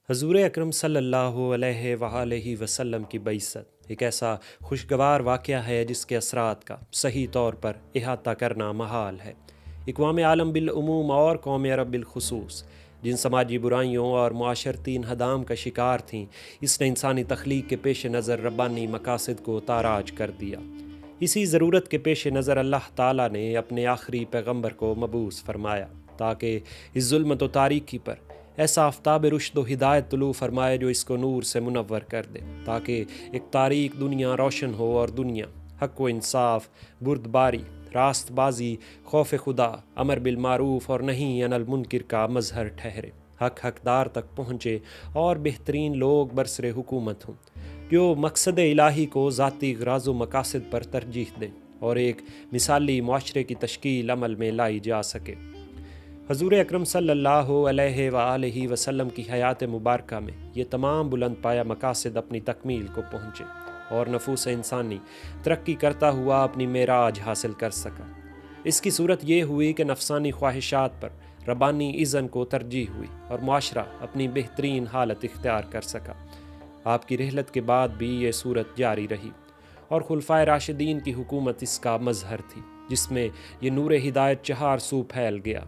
حضور اکرم صلی اللہ علیہ وآلہ وسلم کی بعثت ایک ایسا خوشگوار واقعہ ہے جس کے اثرات کا صحیح طور پر احاطہ کرنا محال ہے۔ اقوام عالم بالعموم اور قوم عرب بالخصوص جن سماجی برائیوں اور معاشرتی انہدام کا شکار تھیں، اس نے انسانی تخلیق کے پیش نظر ربانی مقاصد کو تاراج کر دیا۔ اسی ضرورت کے پیش نظر اللہ تعالیٰ نے اپنے آخری پیغمبر کو مبعوث فرمایا تاکہ اس ظلمت و تاریکی پر ایسا آفتاب رشد و ہدایت طلوع فرمائے جو اس کو نور سے منور کر دے، تاکہ ایک تاریک دنیا روشن ہو اور دنیا حق و انصاف، بردباری، راست بازی، خوف خدا، امر بالمعروف اور نہی عن المنکر کا مظہر ٹھہرے، حق حقدار تک پہنچے اور بہترین لوگ برسر حکومت ہوں جو مقصد الہی کو ذاتی غراض و مقاصد پر ترجیح دیں اور ایک مثالی معاشرے کی تشکیل عمل میں لائی جا سکے۔ حضور اکرم صلی اللہ علیہ وآلہ وسلم کی حیات مبارکہ میں یہ تمام بلند پایہ مقاصد اپنی تکمیل کو پہنچے اور نفوس انسانی ترقی کرتا ہوا اپنی معراج حاصل کر سکا۔ اس کی صورت یہ ہوئی کہ نفسانی خواہشات پر ربانی اذن کو ترجیح ہوئی اور معاشرہ اپنی بہترین حالت اختیار کر سکا۔ آپ کی رحلت کے بعد بھی یہ صورت جاری رہی اور خلفائے راشدین کی حکومت اس کا مظہر تھی، جس میں یہ نور ہدایت چہار سو پھیل گیا۔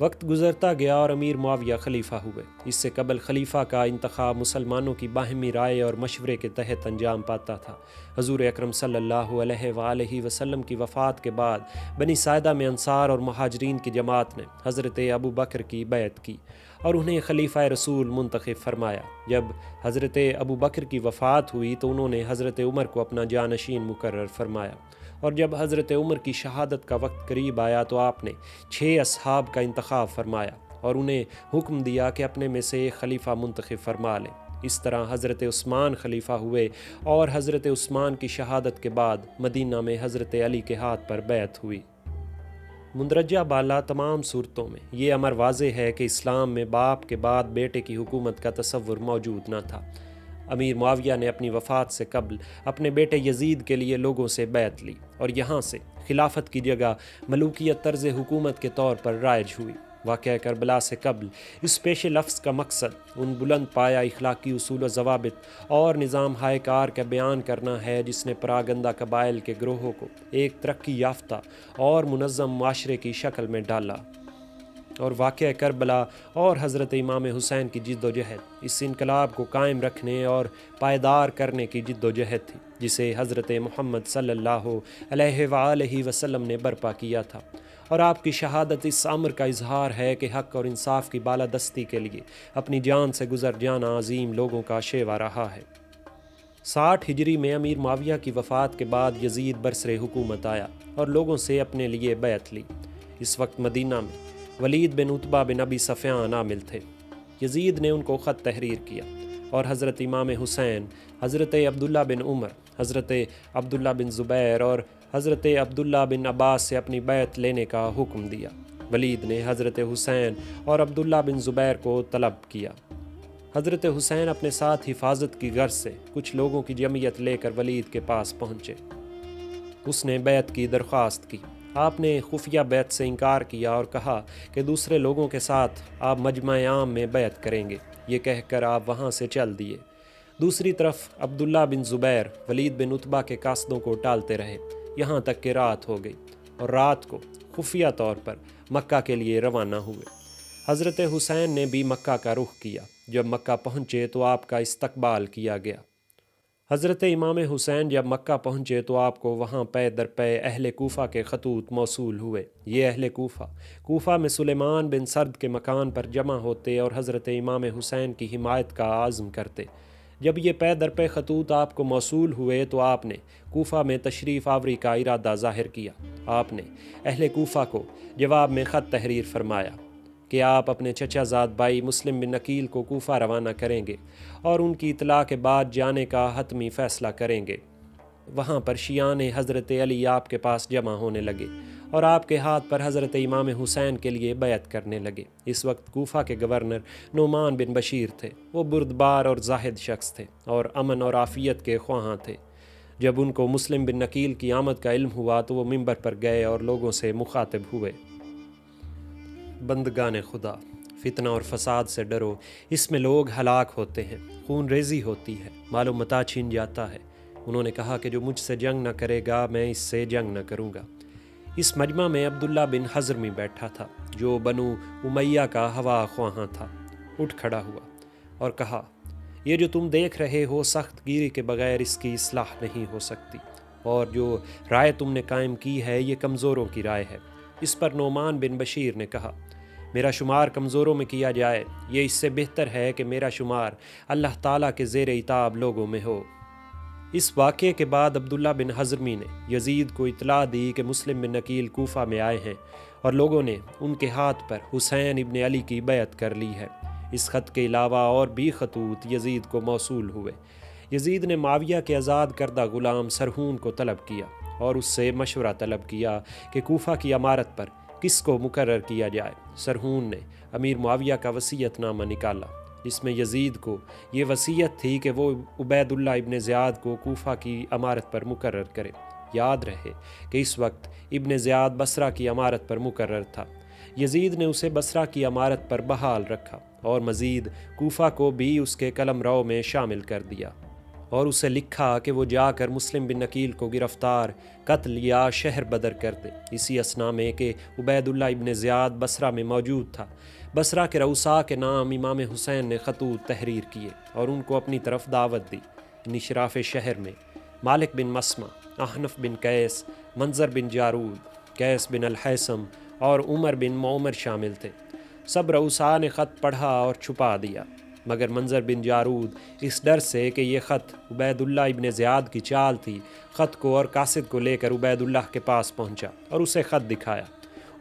وقت گزرتا گیا اور امیر معاویہ خلیفہ ہوئے۔ اس سے قبل خلیفہ کا انتخاب مسلمانوں کی باہمی رائے اور مشورے کے تحت انجام پاتا تھا۔ حضور اکرم صلی اللہ علیہ وآلہ وسلم کی وفات کے بعد بنی ساعدہ میں انصار اور مہاجرین کی جماعت نے حضرت ابو بکر کی بیعت کی اور انہیں خلیفہ رسول منتخب فرمایا۔ جب حضرت ابو بکر کی وفات ہوئی تو انہوں نے حضرت عمر کو اپنا جانشین مقرر فرمایا، اور جب حضرت عمر کی شہادت کا وقت قریب آیا تو آپ نے 6 اصحاب کا انتخاب فرمایا اور انہیں حکم دیا کہ اپنے میں سے ایک خلیفہ منتخب فرما لیں۔ اس طرح حضرت عثمان خلیفہ ہوئے اور حضرت عثمان کی شہادت کے بعد مدینہ میں حضرت علی کے ہاتھ پر بیعت ہوئی۔ مندرجہ بالا تمام صورتوں میں یہ امر واضح ہے کہ اسلام میں باپ کے بعد بیٹے کی حکومت کا تصور موجود نہ تھا۔ امیر معاویہ نے اپنی وفات سے قبل اپنے بیٹے یزید کے لیے لوگوں سے بیعت لی اور یہاں سے خلافت کی جگہ ملوکیت طرز حکومت کے طور پر رائج ہوئی۔ واقعہ کربلا سے قبل اس پیش لفظ کا مقصد ان بلند پایہ اخلاقی اصول و ضوابط اور نظام ہائے کار کا بیان کرنا ہے جس نے پراگندہ قبائل کے گروہوں کو ایک ترقی یافتہ اور منظم معاشرے کی شکل میں ڈالا، اور واقعہ کربلا اور حضرت امام حسین کی جد و جہد اس انقلاب کو قائم رکھنے اور پائیدار کرنے کی جد و جہد تھی جسے حضرت محمد صلی اللہ علیہ وآلہ وسلم نے برپا کیا تھا، اور آپ کی شہادت اس امر کا اظہار ہے کہ حق اور انصاف کی بالادستی کے لیے اپنی جان سے گزر جانا عظیم لوگوں کا شیوا رہا ہے۔ 60 ہجری میں امیر معاویہ کی وفات کے بعد یزید برسر حکومت آیا اور لوگوں سے اپنے لیے بیعت لی۔ اس وقت مدینہ میں ولید بن عتبہ بن ابی سفیان عامل تھے۔ یزید نے ان کو خط تحریر کیا اور حضرت امام حسین، حضرت عبداللہ بن عمر، حضرت عبداللہ بن زبیر اور حضرت عبداللہ بن عباس سے اپنی بیعت لینے کا حکم دیا۔ ولید نے حضرت حسین اور عبداللہ بن زبیر کو طلب کیا۔ حضرت حسین اپنے ساتھ حفاظت کی غرض سے کچھ لوگوں کی جمعیت لے کر ولید کے پاس پہنچے۔ اس نے بیعت کی درخواست کی۔ آپ نے خفیہ بیعت سے انکار کیا اور کہا کہ دوسرے لوگوں کے ساتھ آپ مجمع عام میں بیعت کریں گے۔ یہ کہہ کر آپ وہاں سے چل دیے۔ دوسری طرف عبداللہ بن زبیر ولید بن عتبہ کے قاصدوں کو ٹالتے رہے یہاں تک کہ رات ہو گئی، اور رات کو خفیہ طور پر مکہ کے لیے روانہ ہوئے۔ حضرت حسین نے بھی مکہ کا رخ کیا۔ جب مکہ پہنچے تو آپ کا استقبال کیا گیا۔ حضرت امام حسین جب مکہ پہنچے تو آپ کو وہاں پے در پے اہل کوفہ کے خطوط موصول ہوئے۔ یہ اہل کوفہ میں سلیمان بن سرد کے مکان پر جمع ہوتے اور حضرت امام حسین کی حمایت کا عزم کرتے۔ جب یہ پے در پے خطوط آپ کو موصول ہوئے تو آپ نے کوفہ میں تشریف آوری کا ارادہ ظاہر کیا۔ آپ نے اہل کوفہ کو جواب میں خط تحریر فرمایا کہ آپ اپنے چچا زاد بھائی مسلم بن عقیل کو کوفہ روانہ کریں گے اور ان کی اطلاع کے بعد جانے کا حتمی فیصلہ کریں گے۔ وہاں پر شیعان حضرت علی آپ کے پاس جمع ہونے لگے اور آپ کے ہاتھ پر حضرت امام حسین کے لیے بیعت کرنے لگے۔ اس وقت کوفہ کے گورنر نعمان بن بشیر تھے۔ وہ بردبار اور زاہد شخص تھے اور امن اور عافیت کے خواہاں تھے۔ جب ان کو مسلم بن عقیل کی آمد کا علم ہوا تو وہ منبر پر گئے اور لوگوں سے مخاطب ہوئے۔ بندگان خدا، فتنہ اور فساد سے ڈرو، اس میں لوگ ہلاک ہوتے ہیں، خون ریزی ہوتی ہے، مال و متاع چھین جاتا ہے۔ انہوں نے کہا کہ جو مجھ سے جنگ نہ کرے گا میں اس سے جنگ نہ کروں گا۔ اس مجمع میں عبداللہ بن حضرمی بیٹھا تھا جو بنو امیہ کا ہوا خواہاں تھا۔ اٹھ کھڑا ہوا اور کہا، یہ جو تم دیکھ رہے ہو سخت گیری کے بغیر اس کی اصلاح نہیں ہو سکتی، اور جو رائے تم نے قائم کی ہے یہ کمزوروں کی رائے ہے۔ اس پر نعمان بن بشیر نے کہا، میرا شمار کمزوروں میں کیا جائے، یہ اس سے بہتر ہے کہ میرا شمار اللہ تعالیٰ کے زیر عتاب لوگوں میں ہو۔ اس واقعے کے بعد عبداللہ بن حضرمی نے یزید کو اطلاع دی کہ مسلم بن عقیل کوفہ میں آئے ہیں اور لوگوں نے ان کے ہاتھ پر حسین ابن علی کی بیعت کر لی ہے۔ اس خط کے علاوہ اور بھی خطوط یزید کو موصول ہوئے۔ یزید نے معاویہ کے آزاد کردہ غلام سرحون کو طلب کیا اور اس سے مشورہ طلب کیا کہ کوفہ کی امارت پر کس کو مقرر کیا جائے۔ سرحون نے امیر معاویہ کا وصیت نامہ نکالا جس میں یزید کو یہ وصیت تھی کہ وہ عبید اللہ ابن زیاد کو کوفہ کی امارت پر مقرر کرے۔ یاد رہے کہ اس وقت ابن زیاد بصرہ کی امارت پر مقرر تھا۔ یزید نے اسے بصرہ کی امارت پر بحال رکھا اور مزید کوفہ کو بھی اس کے قلم رو میں شامل کر دیا اور اسے لکھا کہ وہ جا کر مسلم بن عقیل کو گرفتار، قتل یا شہر بدر کر دے۔ اسی اثنا میں کہ عبید اللہ ابن زیاد بصرہ میں موجود تھا، بصرہ کے رؤساء کے نام امام حسین نے خطوط تحریر کیے اور ان کو اپنی طرف دعوت دی۔ ان اشراف شہر میں مالک بن مسمع، احنف بن قیس، منظر بن جارود، قیس بن الحیثم اور عمر بن معمر شامل تھے۔ سب رؤساء نے خط پڑھا اور چھپا دیا، مگر منظر بن جارود اس ڈر سے کہ یہ خط عبید اللہ ابن زیاد کی چال تھی، خط کو اور قاصد کو لے کر عبید اللہ کے پاس پہنچا اور اسے خط دکھایا۔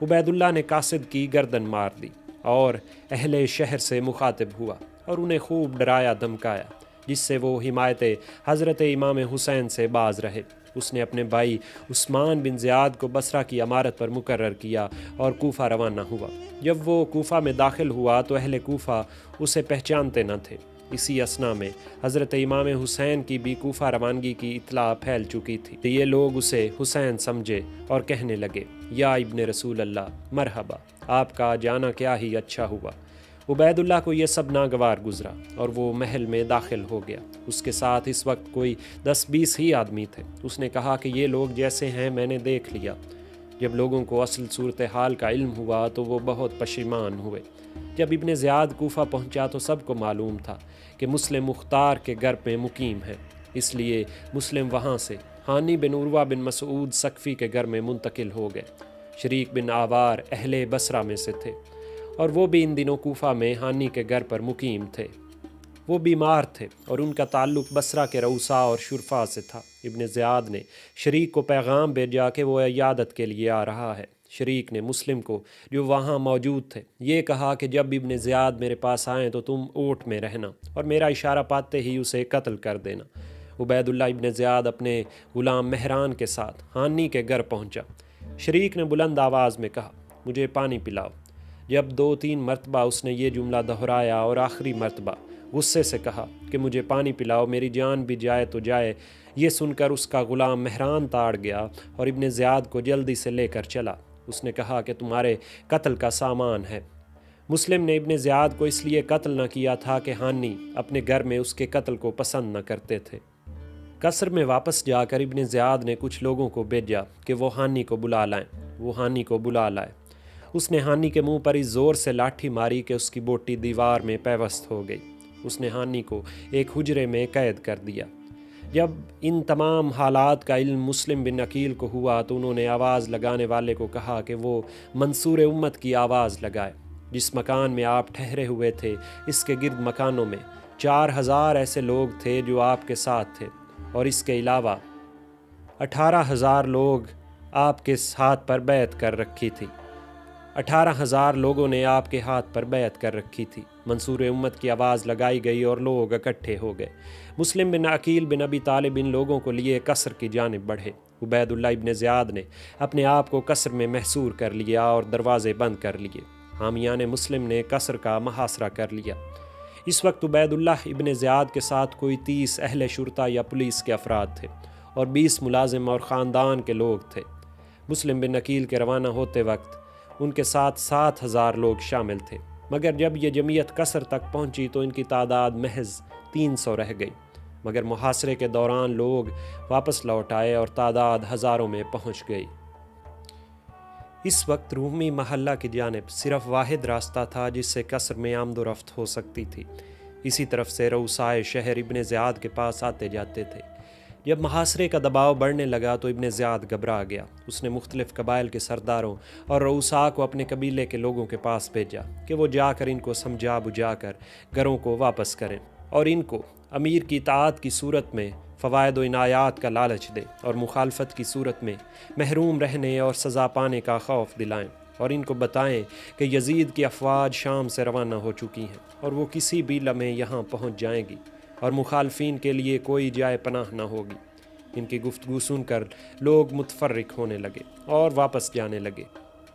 عبید اللہ نے قاصد کی گردن مار دی اور اہل شہر سے مخاطب ہوا اور انہیں خوب ڈرایا دھمکایا، جس سے وہ حمایت حضرت امام حسین سے باز رہے۔ اس نے اپنے بھائی عثمان بن زیاد کو بصرہ کی امارت پر مقرر کیا اور کوفہ روانہ ہوا۔ جب وہ کوفہ میں داخل ہوا تو اہل کوفہ اسے پہچانتے نہ تھے۔ اسی اثنا میں حضرت امام حسین کی بھی کوفہ روانگی کی اطلاع پھیل چکی تھی۔ یہ لوگ اسے حسین سمجھے اور کہنے لگے، یا ابن رسول اللہ، مرحبا، آپ کا جانا کیا ہی اچھا ہوا۔ عبید اللہ کو یہ سب ناگوار گزرا اور وہ محل میں داخل ہو گیا۔ اس کے ساتھ اس وقت کوئی 10-20 ہی آدمی تھے۔ اس نے کہا کہ یہ لوگ جیسے ہیں میں نے دیکھ لیا۔ جب لوگوں کو اصل صورتحال کا علم ہوا تو وہ بہت پشیمان ہوئے۔ جب ابن زیاد کوفہ پہنچا تو سب کو معلوم تھا کہ مسلم مختار کے گھر میں مقیم ہے، اس لیے مسلم وہاں سے ہانی بن عروہ بن مسعود ثقفی کے گھر میں منتقل ہو گئے۔ شریک بن عوار اہل بصرہ میں سے تھے اور وہ بھی ان دنوں کوفہ میں ہانی کے گھر پر مقیم تھے۔ وہ بیمار تھے اور ان کا تعلق بصرہ کے رؤساء اور شرفاء سے تھا۔ ابن زیاد نے شریک کو پیغام بھیجا کہ وہ عیادت کے لیے آ رہا ہے۔ شریک نے مسلم کو جو وہاں موجود تھے یہ کہا کہ جب ابن زیاد میرے پاس آئیں تو تم اوٹ میں رہنا اور میرا اشارہ پاتے ہی اسے قتل کر دینا۔ عبید اللہ ابن زیاد اپنے غلام مہران کے ساتھ ہانی کے گھر پہنچا۔ شریک نے بلند آواز میں کہا، مجھے پانی پلاؤ۔ جب 2-3 مرتبہ اس نے یہ جملہ دہرایا اور آخری مرتبہ غصے سے کہا کہ مجھے پانی پلاؤ، میری جان بھی جائے تو جائے، یہ سن کر اس کا غلام مہران تاڑ گیا اور ابن زیاد کو جلدی سے لے کر چلا۔ اس نے کہا کہ تمہارے قتل کا سامان ہے۔ مسلم نے ابن زیاد کو اس لیے قتل نہ کیا تھا کہ ہانی اپنے گھر میں اس کے قتل کو پسند نہ کرتے تھے۔ قصر میں واپس جا کر ابن زیاد نے کچھ لوگوں کو بھیجا کہ وہ ہانی کو بلا لائیں۔ وہ ہانی کو بلا لائے۔ اس نے ہانی کے منہ پر اس زور سے لاٹھی ماری کہ اس کی بوٹی دیوار میں پیوست ہو گئی۔ اس نے ہانی کو ایک حجرے میں قید کر دیا۔ جب ان تمام حالات کا علم مسلم بن عقیل کو ہوا تو انہوں نے آواز لگانے والے کو کہا کہ وہ منصور امت کی آواز لگائے۔ جس مکان میں آپ ٹھہرے ہوئے تھے اس کے گرد مکانوں میں 4000 ایسے لوگ تھے جو آپ کے ساتھ تھے، اور اس کے علاوہ 18,000 لوگ آپ کے ہاتھ پر بیعت کر رکھی تھی۔ 18,000 لوگوں نے آپ کے ہاتھ پر بیعت کر رکھی تھی۔ منصور امت کی آواز لگائی گئی اور لوگ اکٹھے ہو گئے۔ مسلم بن عقیل بن ابی طالب ان لوگوں کو لیے قصر کی جانب بڑھے۔ عبید اللہ ابن زیاد نے اپنے آپ کو قصر میں محصور کر لیا اور دروازے بند کر لیے۔ حامیان مسلم نے قصر کا محاصرہ کر لیا۔ اس وقت عبید اللہ ابن زیاد کے ساتھ کوئی 30 اہل شرطہ یا پولیس کے افراد تھے اور 20 ملازم اور خاندان کے لوگ تھے۔ مسلم بن عقیل کے روانہ ہوتے وقت ان کے ساتھ 7,000 لوگ شامل تھے۔ مگر جب یہ جمعیت قصر تک پہنچی تو ان کی تعداد محض 300 رہ گئی، مگر محاصرے کے دوران لوگ واپس لوٹ آئے اور تعداد ہزاروں میں پہنچ گئی۔ اس وقت رومی محلہ کی جانب صرف واحد راستہ تھا جس سے قصر میں آمد و رفت ہو سکتی تھی۔ اسی طرف سے رؤسائے شہر ابن زیاد کے پاس آتے جاتے تھے۔ جب محاصرے کا دباؤ بڑھنے لگا تو ابن زیاد گھبرا گیا۔ اس نے مختلف قبائل کے سرداروں اور رؤساء کو اپنے قبیلے کے لوگوں کے پاس بھیجا کہ وہ جا کر ان کو سمجھا بجھا کر گھروں کو واپس کریں اور ان کو امیر کی اطاعت کی صورت میں فوائد و عنایات کا لالچ دیں اور مخالفت کی صورت میں محروم رہنے اور سزا پانے کا خوف دلائیں، اور ان کو بتائیں کہ یزید کی افواج شام سے روانہ ہو چکی ہیں اور وہ کسی بھی لمحے یہاں پہنچ جائیں گی اور مخالفین کے لیے کوئی جائے پناہ نہ ہوگی۔ ان کی گفتگو سن کر لوگ متفرق ہونے لگے اور واپس جانے لگے۔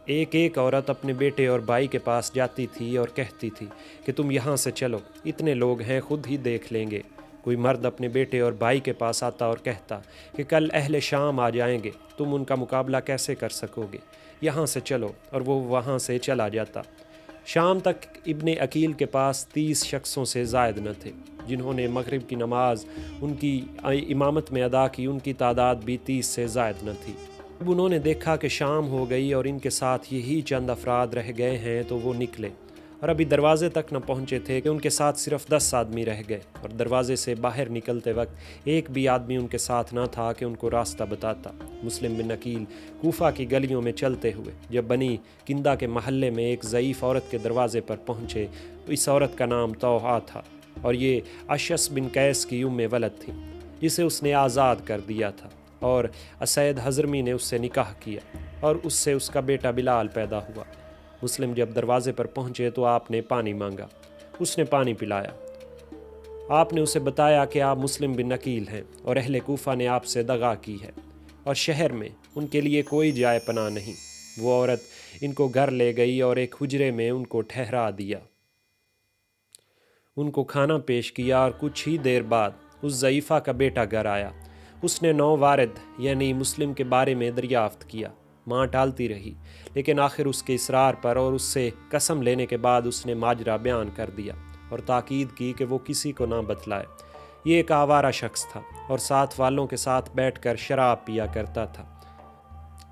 ایک ایک عورت اپنے بیٹے اور بھائی کے پاس جاتی تھی اور کہتی تھی کہ تم یہاں سے چلو، اتنے لوگ ہیں، خود ہی دیکھ لیں گے۔ کوئی مرد اپنے بیٹے اور بھائی کے پاس آتا اور کہتا کہ کل اہل شام آ جائیں گے، تم ان کا مقابلہ کیسے کر سکو گے، یہاں سے چلو، اور وہ وہاں سے چلا جاتا۔ شام تک ابن عقیل کے پاس 30 شخصوں سے زائد نہ تھے جنہوں نے مغرب کی نماز ان کی امامت میں ادا کی، ان کی تعداد بھی 30 سے زائد نہ تھی۔ جب انہوں نے دیکھا کہ شام ہو گئی اور ان کے ساتھ یہی چند افراد رہ گئے ہیں تو وہ نکلے، اور ابھی دروازے تک نہ پہنچے تھے کہ ان کے ساتھ صرف 10 آدمی رہ گئے، اور دروازے سے باہر نکلتے وقت ایک بھی آدمی ان کے ساتھ نہ تھا کہ ان کو راستہ بتاتا۔ مسلم بن عقیل کوفہ کی گلیوں میں چلتے ہوئے جب بنی کندہ کے محلے میں ایک ضعیف عورت کے دروازے پر پہنچے تو اس عورت کا نام طوحہ تھا، اور یہ اشعث بن قیس کی ولد تھی جسے اس نے آزاد کر دیا تھا، اور اسید حضرمی نے اس سے نکاح کیا اور اس سے اس کا بیٹا بلال پیدا ہوا۔ مسلم جب دروازے پر پہنچے تو آپ نے پانی مانگا، اس نے پانی پلایا۔ آپ نے اسے بتایا کہ آپ مسلم بن عقیل ہیں اور اہل کوفہ نے آپ سے دغا کی ہے اور شہر میں ان کے لیے کوئی جائے پناہ نہیں۔ وہ عورت ان کو گھر لے گئی اور ایک حجرے میں ان کو ٹھہرا دیا، ان کو کھانا پیش کیا، اور کچھ ہی دیر بعد اس ضعیفہ کا بیٹا گھر آیا۔ اس نے نو وارد یعنی مسلم کے بارے میں دریافت کیا۔ ماں ٹالتی رہی، لیکن آخر اس کے اصرار پر اور اس سے قسم لینے کے بعد اس نے ماجرا بیان کر دیا اور تاکید کی کہ وہ کسی کو نہ بتلائے۔ یہ ایک آوارہ شخص تھا اور ساتھ والوں کے ساتھ بیٹھ کر شراب پیا کرتا تھا۔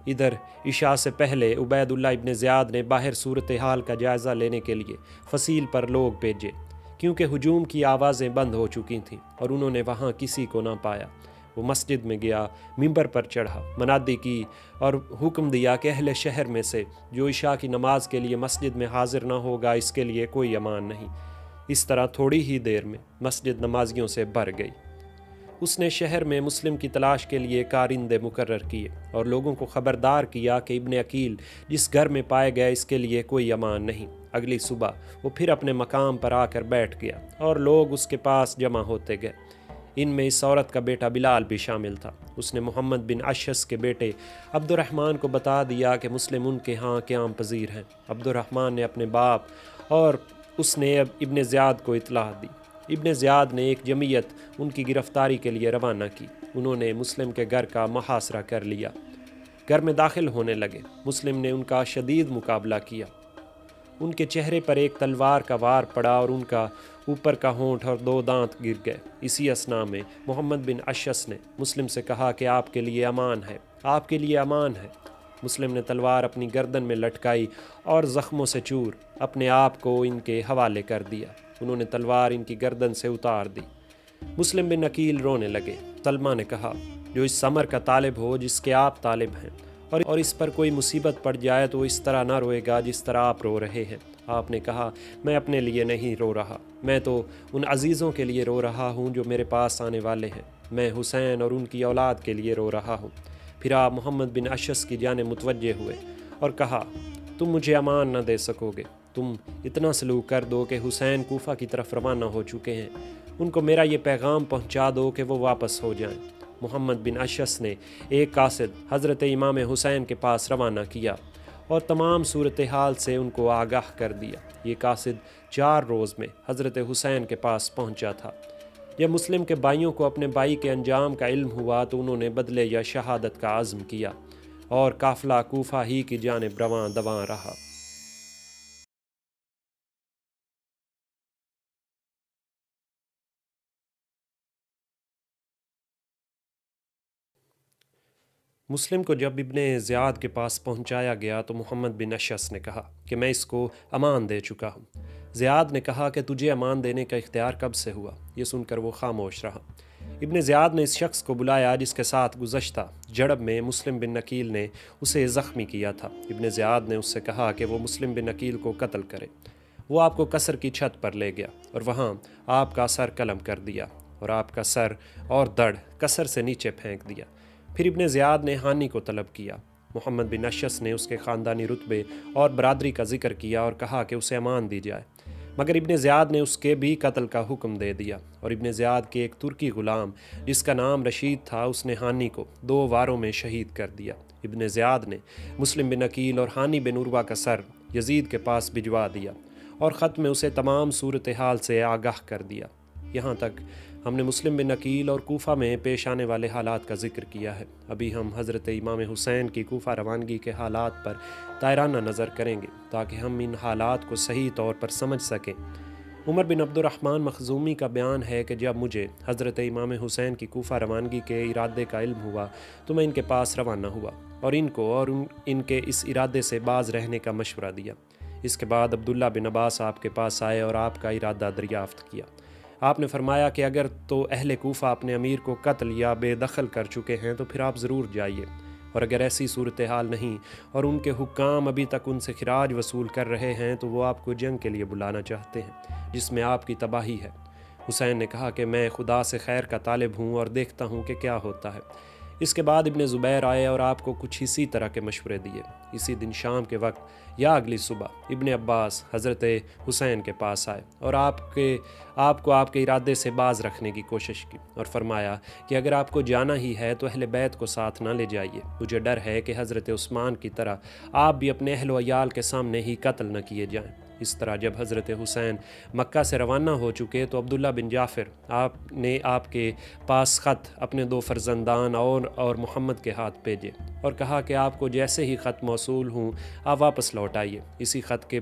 ادھر عشاء سے پہلے عبید اللہ ابن زیاد نے باہر صورتحال کا جائزہ لینے کے لیے فصیل پر لوگ بھیجے، کیونکہ ہجوم کی آوازیں بند ہو چکی تھیں اور انہوں نے وہاں کسی کو نہ پایا۔ وہ مسجد میں گیا، ممبر پر چڑھا، منادی کی اور حکم دیا کہ اہل شہر میں سے جو عشاء کی نماز کے لیے مسجد میں حاضر نہ ہوگا اس کے لیے کوئی امان نہیں۔ اس طرح تھوڑی ہی دیر میں مسجد نمازیوں سے بھر گئی۔ اس نے شہر میں مسلم کی تلاش کے لیے کارندے مقرر کیے اور لوگوں کو خبردار کیا کہ ابن عقیل جس گھر میں پائے گئے اس کے لیے کوئی امان نہیں۔ اگلی صبح وہ پھر اپنے مقام پر آ کر بیٹھ گیا اور لوگ اس کے پاس جمع ہوتے گئے۔ ان میں اس عورت کا بیٹا بلال بھی شامل تھا۔ اس نے محمد بن اشعث کے بیٹے عبد الرحمن کو بتا دیا کہ مسلم ان کے ہاں قیام پذیر ہیں۔ عبد الرحمن نے اپنے باپ اور اس نے ابن زیاد کو اطلاع دی۔ ابن زیاد نے ایک جمعیت ان کی گرفتاری کے لیے روانہ کی۔ انہوں نے مسلم کے گھر کا محاصرہ کر لیا، گھر میں داخل ہونے لگے۔ مسلم نے ان کا شدید مقابلہ کیا، ان کے چہرے پر ایک تلوار کا وار پڑا اور ان کا اوپر کا ہونٹ اور 2 دانت گر گئے۔ اسی اثنا میں محمد بن اشعث نے مسلم سے کہا کہ آپ کے لیے امان ہے، آپ کے لیے امان ہے۔ مسلم نے تلوار اپنی گردن میں لٹکائی اور زخموں سے چور اپنے آپ کو ان کے حوالے کر دیا۔ انہوں نے تلوار ان کی گردن سے اتار دی۔ مسلم بن عقیل رونے لگے۔ سلمہ نے کہا، جو اس ثمر کا طالب ہو جس کے آپ طالب ہیں اور اس پر کوئی مصیبت پڑ جائے تو اس طرح نہ روئے گا جس طرح آپ رو رہے ہیں۔ آپ نے کہا، میں اپنے لیے نہیں رو رہا، میں تو ان عزیزوں کے لیے رو رہا ہوں جو میرے پاس آنے والے ہیں، میں حسین اور ان کی اولاد کے لیے رو رہا ہوں۔ پھر آپ محمد بن اشعث کی جانب متوجہ ہوئے اور کہا، تم مجھے امان نہ دے سکو گے، تم اتنا سلوک کر دو کہ حسین کوفہ کی طرف روانہ ہو چکے ہیں، ان کو میرا یہ پیغام پہنچا دو کہ وہ واپس ہو جائیں۔ محمد بن اشعث نے ایک قاصد حضرت امام حسین کے پاس روانہ کیا اور تمام صورتحال سے ان کو آگاہ کر دیا۔ یہ قاصد 4 روز میں حضرت حسین کے پاس پہنچا تھا۔ جب مسلم کے بھائیوں کو اپنے بھائی کے انجام کا علم ہوا تو انہوں نے بدلے یا شہادت کا عزم کیا اور قافلہ کوفہ ہی کی جانب رواں دواں رہا۔ مسلم کو جب ابن زیاد کے پاس پہنچایا گیا تو محمد بن اشعث نے کہا کہ میں اس کو امان دے چکا ہوں۔ زیاد نے کہا کہ تجھے امان دینے کا اختیار کب سے ہوا؟ یہ سن کر وہ خاموش رہا۔ ابن زیاد نے اس شخص کو بلایا جس کے ساتھ گزشتہ جڑب میں مسلم بن نکیل نے اسے زخمی کیا تھا۔ ابن زیاد نے اس سے کہا کہ وہ مسلم بن نکیل کو قتل کرے۔ وہ آپ کو قصر کی چھت پر لے گیا اور وہاں آپ کا سر قلم کر دیا اور آپ کا سر اور دڑ قصر سے نیچے پھینک دیا۔ پھر ابن زیاد نے ہانی کو طلب کیا۔ محمد بن اشعث نے اس کے خاندانی رتبے اور برادری کا ذکر کیا اور کہا کہ اسے امان دی جائے، مگر ابن زیاد نے اس کے بھی قتل کا حکم دے دیا، اور ابن زیاد کے ایک ترکی غلام جس کا نام رشید تھا اس نے ہانی کو 2 واروں میں شہید کر دیا۔ ابن زیاد نے مسلم بن عقیل اور ہانی بن عروہ کا سر یزید کے پاس بھجوا دیا اور خط میں اسے تمام صورتحال سے آگاہ کر دیا۔ یہاں تک ہم نے مسلم بن عقیل اور کوفہ میں پیش آنے والے حالات کا ذکر کیا ہے۔ ابھی ہم حضرت امام حسین کی کوفہ روانگی کے حالات پر طائرانہ نظر کریں گے تاکہ ہم ان حالات کو صحیح طور پر سمجھ سکیں۔ عمر بن عبد الرحمن مخزومی کا بیان ہے کہ جب مجھے حضرت امام حسین کی کوفہ روانگی کے ارادے کا علم ہوا تو میں ان کے پاس روانہ ہوا اور ان کو اور ان کے اس ارادے سے باز رہنے کا مشورہ دیا۔ اس کے بعد عبداللہ بن عباس آپ کے پاس آئے اور آپ کا ارادہ دریافت کیا۔ آپ نے فرمایا کہ اگر تو اہل کوفہ اپنے امیر کو قتل یا بے دخل کر چکے ہیں تو پھر آپ ضرور جائیے، اور اگر ایسی صورتحال نہیں اور ان کے حکام ابھی تک ان سے خراج وصول کر رہے ہیں تو وہ آپ کو جنگ کے لیے بلانا چاہتے ہیں جس میں آپ کی تباہی ہے۔ حسین نے کہا کہ میں خدا سے خیر کا طالب ہوں اور دیکھتا ہوں کہ کیا ہوتا ہے۔ اس کے بعد ابن زبیر آئے اور آپ کو کچھ اسی طرح کے مشورے دیے۔ اسی دن شام کے وقت یا اگلی صبح ابن عباس حضرت حسین کے پاس آئے اور آپ کو آپ کے ارادے سے باز رکھنے کی کوشش کی اور فرمایا کہ اگر آپ کو جانا ہی ہے تو اہل بیت کو ساتھ نہ لے جائیے، مجھے ڈر ہے کہ حضرت عثمان کی طرح آپ بھی اپنے اہل و عیال کے سامنے ہی قتل نہ کیے جائیں۔ اس طرح جب حضرت حسین مکہ سے روانہ ہو چکے تو عبداللہ بن جعفر نے آپ کے پاس خط اپنے 2 فرزندان اور محمد کے ہاتھ بھیجے اور کہا کہ آپ کو جیسے ہی خط موصول ہوں آپ واپس لوٹ آئیے، اسی خط کے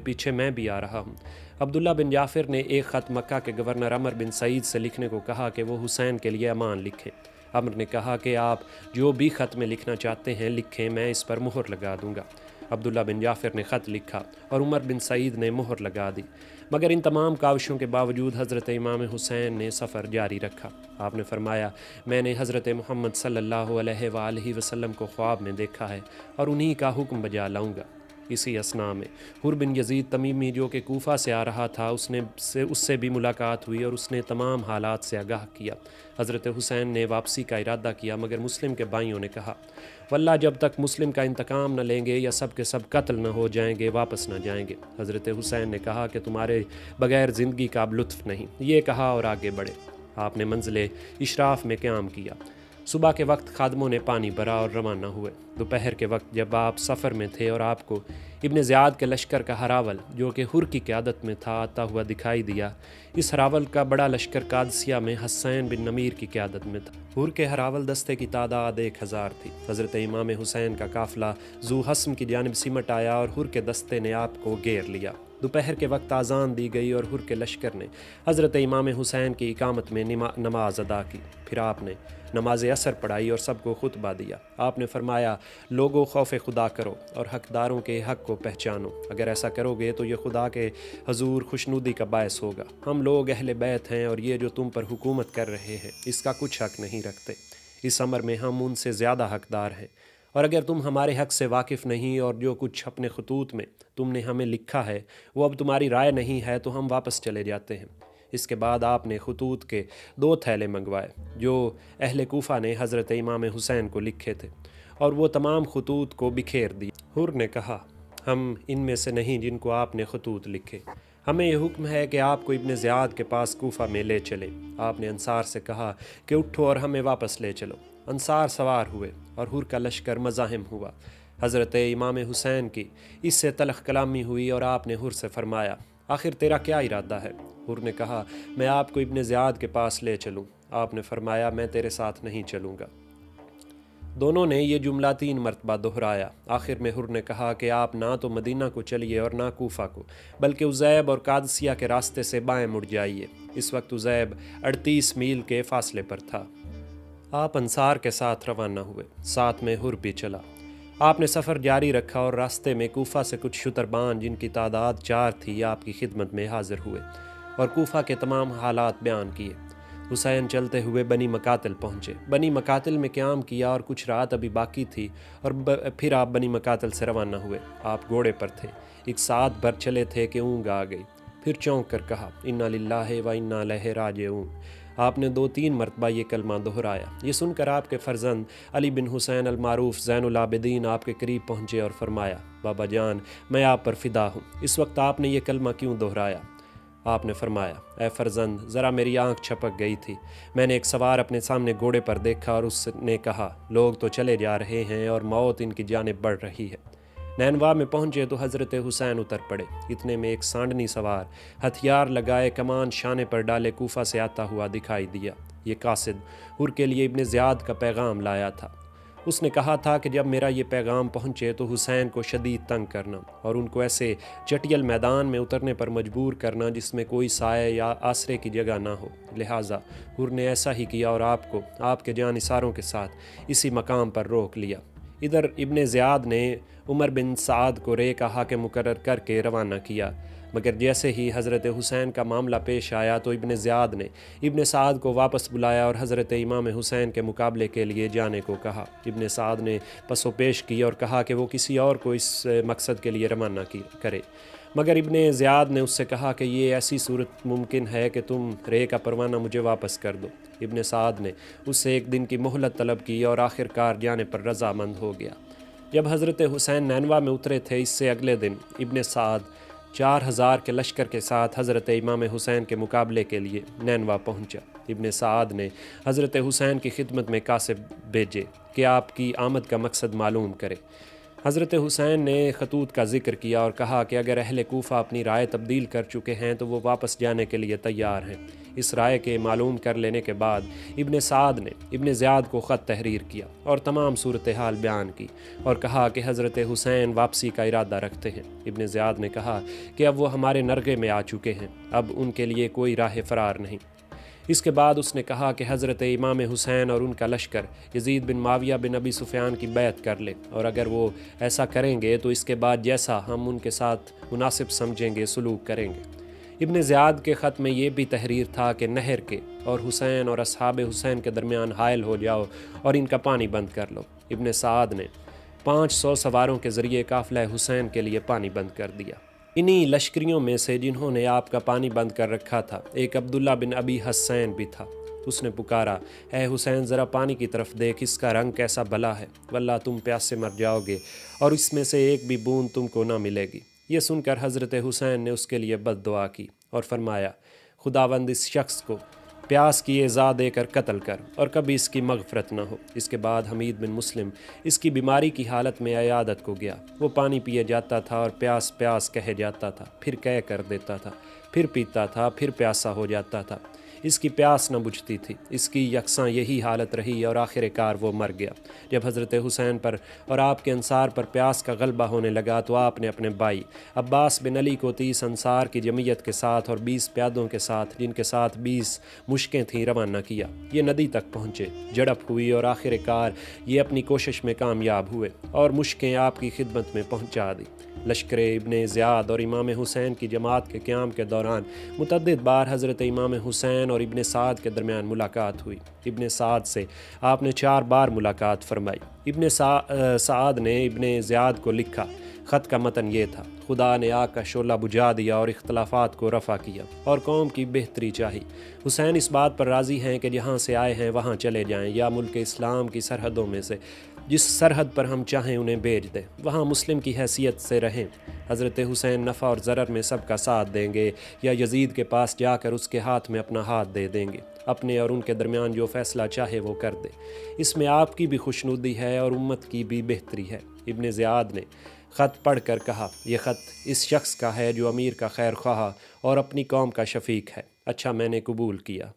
پیچھے میں بھی آ رہا ہوں۔ عبداللہ بن جعفر نے ایک خط مکہ کے گورنر عمر بن سعید سے لکھنے کو کہا کہ وہ حسین کے لیے امان لکھیں۔ عمر نے کہا کہ آپ جو بھی خط میں لکھنا چاہتے ہیں لکھیں، میں اس پر مہر لگا دوں گا۔ عبداللہ بن جعفر نے خط لکھا اور عمر بن سعید نے مہر لگا دی، مگر ان تمام کاوشوں کے باوجود حضرت امام حسین نے سفر جاری رکھا۔ آپ نے فرمایا میں نے حضرت محمد صلی اللہ علیہ وآلہ وسلم کو خواب میں دیکھا ہے اور انہی کا حکم بجا لاؤں گا۔ اسی اثناء میں حر بن یزید تمیمی جو کہ کوفہ سے آ رہا تھا اس سے بھی ملاقات ہوئی اور اس نے تمام حالات سے آگاہ کیا۔ حضرت حسین نے واپسی کا ارادہ کیا مگر مسلم کے بھائیوں نے کہا واللہ جب تک مسلم کا انتقام نہ لیں گے یا سب کے سب قتل نہ ہو جائیں گے واپس نہ جائیں گے۔ حضرت حسین نے کہا کہ تمہارے بغیر زندگی کا اب لطف نہیں، یہ کہا اور آگے بڑھے۔ آپ نے منزل اشراف میں قیام کیا۔ صبح کے وقت خادموں نے پانی بھرا اور روانہ ہوئے۔ دوپہر کے وقت جب آپ سفر میں تھے اور آپ کو ابن زیاد کے لشکر کا ہراول جو کہ حر کی قیادت میں تھا آتا ہوا دکھائی دیا۔ اس ہراول کا بڑا لشکر قادسیہ میں حسین بن نمیر کی قیادت میں تھا۔ حر کے ہراول دستے کی تعداد 1000 تھی۔ حضرت امام حسین کا قافلہ ذو حسم کی جانب سمٹ آیا اور حر کے دستے نے آپ کو گھیر لیا۔ دوپہر کے وقت اذان دی گئی اور حر کے لشکر نے حضرت امام حسین کی اقامت میں نماز ادا کی۔ پھر آپ نے نماز عصر پڑھائی اور سب کو خطبہ دیا۔ آپ نے فرمایا لوگوں خوف خدا کرو اور حقداروں کے حق کو پہچانو، اگر ایسا کرو گے تو یہ خدا کے حضور خوشنودی کا باعث ہوگا۔ ہم لوگ اہل بیت ہیں اور یہ جو تم پر حکومت کر رہے ہیں اس کا کچھ حق نہیں رکھتے، اس امر میں ہم ان سے زیادہ حقدار ہیں، اور اگر تم ہمارے حق سے واقف نہیں اور جو کچھ اپنے خطوط میں تم نے ہمیں لکھا ہے وہ اب تمہاری رائے نہیں ہے تو ہم واپس چلے جاتے ہیں۔ اس کے بعد آپ نے خطوط کے 2 تھیلے منگوائے جو اہل کوفہ نے حضرت امام حسین کو لکھے تھے اور وہ تمام خطوط کو بکھیر دی۔ حر نے کہا ہم ان میں سے نہیں جن کو آپ نے خطوط لکھے، ہمیں یہ حکم ہے کہ آپ کو ابن زیاد کے پاس کوفہ میں لے چلے۔ آپ نے انصار سے کہا کہ اٹھو اور ہمیں واپس لے چلو۔ انصار سوار ہوئے اور حر کا لشکر مزاحم ہوا۔ حضرت امام حسین کی اس سے تلخ کلامی ہوئی اور آپ نے حر سے فرمایا آخر تیرا کیا ارادہ ہے؟ حر نے کہا میں آپ کو ابن زیاد کے پاس لے چلوں۔ آپ نے فرمایا میں تیرے ساتھ نہیں چلوں گا۔ دونوں نے یہ جملہ 3 مرتبہ دہرایا۔ آخر میں حر نے کہا کہ آپ نہ تو مدینہ کو چلیے اور نہ کوفہ کو، بلکہ عزیب اور قادسیہ کے راستے سے بائیں مڑ جائیے۔ اس وقت عزیب 38 میل کے فاصلے پر تھا۔ آپ انصار کے ساتھ روانہ ہوئے، ساتھ میں حر بھی چلا۔ آپ نے سفر جاری رکھا اور راستے میں کوفہ سے کچھ شتربان جن کی تعداد 4 تھی آپ کی خدمت میں حاضر ہوئے اور کوفہ کے تمام حالات بیان کیے۔ حسین چلتے ہوئے بنی مقاتل پہنچے، بنی مقاتل میں قیام کیا اور کچھ رات ابھی باقی تھی اور پھر آپ بنی مقاتل سے روانہ ہوئے۔ آپ گھوڑے پر تھے، ایک ساتھ بھر چلے تھے کہ اونگ آ گئی، پھر چونک کر کہا انا للہ و انا الیہ راجعون۔ آپ نے 2-3 مرتبہ یہ کلمہ دہرایا۔ یہ سن کر آپ کے فرزند علی بن حسین المعروف زین العابدین آپ کے قریب پہنچے اور فرمایا بابا جان میں آپ پر فدا ہوں، اس وقت آپ نے یہ کلمہ کیوں دہرایا؟ آپ نے فرمایا اے فرزند ذرا میری آنکھ چھپک گئی تھی، میں نے ایک سوار اپنے سامنے گھوڑے پر دیکھا اور اس نے کہا لوگ تو چلے جا رہے ہیں اور موت ان کی جانب بڑھ رہی ہے۔ نینوا میں پہنچے تو حضرت حسین اتر پڑے، اتنے میں ایک سانڈنی سوار ہتھیار لگائے کمان شانے پر ڈالے کوفہ سے آتا ہوا دکھائی دیا۔ یہ قاصد حر کے لیے ابن زیاد کا پیغام لایا تھا۔ اس نے کہا تھا کہ جب میرا یہ پیغام پہنچے تو حسین کو شدید تنگ کرنا اور ان کو ایسے چٹیل میدان میں اترنے پر مجبور کرنا جس میں کوئی سائے یا آسرے کی جگہ نہ ہو، لہٰذا حر نے ایسا ہی کیا اور آپ کو آپ کے جانثاروں کے ساتھ اسی مقام پر روک لیا۔ ادھر ابن زیاد نے عمر بن سعد کو رے کا حاکم مقرر کر کے روانہ کیا، مگر جیسے ہی حضرت حسین کا معاملہ پیش آیا تو ابن زیاد نے ابن سعد کو واپس بلایا اور حضرت امام حسین کے مقابلے کے لیے جانے کو کہا۔ ابن سعد نے پس و پیش کی اور کہا کہ وہ کسی اور کو اس مقصد کے لیے روانہ کرے، مگر ابن زیاد نے اس سے کہا کہ یہ ایسی صورت ممکن ہے کہ تم رے کا پروانہ مجھے واپس کر دو۔ ابن سعد نے اس سے 1 دن کی مہلت طلب کی اور آخر کار جانے پر رضامند ہو گیا۔ جب حضرت حسین نینوا میں اترے تھے اس سے اگلے دن ابن سعد 4000 کے لشکر کے ساتھ حضرت امام حسین کے مقابلے کے لیے نینوا پہنچا۔ ابن سعد نے حضرت حسین کی خدمت میں کاتب بھیجے کہ آپ کی آمد کا مقصد معلوم کرے۔ حضرت حسین نے خطوط کا ذکر کیا اور کہا کہ اگر اہل کوفہ اپنی رائے تبدیل کر چکے ہیں تو وہ واپس جانے کے لیے تیار ہیں۔ اس رائے کے معلوم کر لینے کے بعد ابن سعد نے ابن زیاد کو خط تحریر کیا اور تمام صورتحال بیان کی اور کہا کہ حضرت حسین واپسی کا ارادہ رکھتے ہیں۔ ابن زیاد نے کہا کہ اب وہ ہمارے نرغے میں آ چکے ہیں، اب ان کے لیے کوئی راہ فرار نہیں۔ اس کے بعد اس نے کہا کہ حضرت امام حسین اور ان کا لشکر یزید بن معاویہ بن ابی سفیان کی بیعت کر لے، اور اگر وہ ایسا کریں گے تو اس کے بعد جیسا ہم ان کے ساتھ مناسب سمجھیں گے سلوک کریں گے۔ ابن زیاد کے خط میں یہ بھی تحریر تھا کہ نہر کے اور حسین اور اصحاب حسین کے درمیان حائل ہو جاؤ اور ان کا پانی بند کر لو۔ ابن سعد نے 500 سواروں کے ذریعے قافلہ حسین کے لیے پانی بند کر دیا۔ انہی لشکریوں میں سے جنہوں نے آپ کا پانی بند کر رکھا تھا ایک عبداللہ بن ابی حسین بھی تھا۔ اس نے پکارا اے حسین ذرا پانی کی طرف دیکھ، اس کا رنگ کیسا بھلا ہے، واللہ تم پیاس سے مر جاؤ گے اور اس میں سے ایک بھی بوند تم کو نہ ملے گی۔ یہ سن کر حضرت حسین نے اس کے لیے بد دعا کی اور فرمایا خداوند اس شخص کو پیاس کی ایذا دے کر قتل کر اور کبھی اس کی مغفرت نہ ہو۔ اس کے بعد حمید بن مسلم اس کی بیماری کی حالت میں عیادت کو گیا۔ وہ پانی پیے جاتا تھا اور پیاس پیاس کہے جاتا تھا، پھر کہہ کر دیتا تھا، پھر پیتا تھا، پھر پیاسا ہو جاتا تھا۔ اس کی پیاس نہ بجھتی تھی، اس کی یکساں یہی حالت رہی اور آخر کار وہ مر گیا۔ جب حضرت حسین پر اور آپ کے انصار پر پیاس کا غلبہ ہونے لگا تو آپ نے اپنے بھائی عباس بن علی کو 30 انصار کی جمعیت کے ساتھ اور 20 پیادوں کے ساتھ جن کے ساتھ 20 مشکیں تھیں روانہ کیا۔ یہ ندی تک پہنچے، جھڑپ ہوئی اور آخر کار یہ اپنی کوشش میں کامیاب ہوئے اور مشکیں آپ کی خدمت میں پہنچا دی۔ لشکر ابن زیاد اور امام حسین کی جماعت کے قیام کے دوران متعدد بار حضرت امام حسین اور ابن سعد کے درمیان ملاقات ہوئی۔ ابن سعد سے آپ نے 4 بار ملاقات فرمائی۔ ابن سعد نے ابن زیاد کو لکھا، خط کا متن یہ تھا: خدا نے آگ کا شعلہ بجھا دیا اور اختلافات کو رفع کیا اور قوم کی بہتری چاہی۔ حسین اس بات پر راضی ہیں کہ جہاں سے آئے ہیں وہاں چلے جائیں یا ملک اسلام کی سرحدوں میں سے جس سرحد پر ہم چاہیں انہیں بھیج دیں، وہاں مسلم کی حیثیت سے رہیں۔ حضرت حسین نفع اور ضرر میں سب کا ساتھ دیں گے یا یزید کے پاس جا کر اس کے ہاتھ میں اپنا ہاتھ دے دیں گے، اپنے اور ان کے درمیان جو فیصلہ چاہے وہ کر دے۔ اس میں آپ کی بھی خوشنودی ہے اور امت کی بھی بہتری ہے۔ ابن زیاد نے خط پڑھ کر کہا، یہ خط اس شخص کا ہے جو امیر کا خیر خواہ اور اپنی قوم کا شفیق ہے۔ اچھا میں نے قبول کیا۔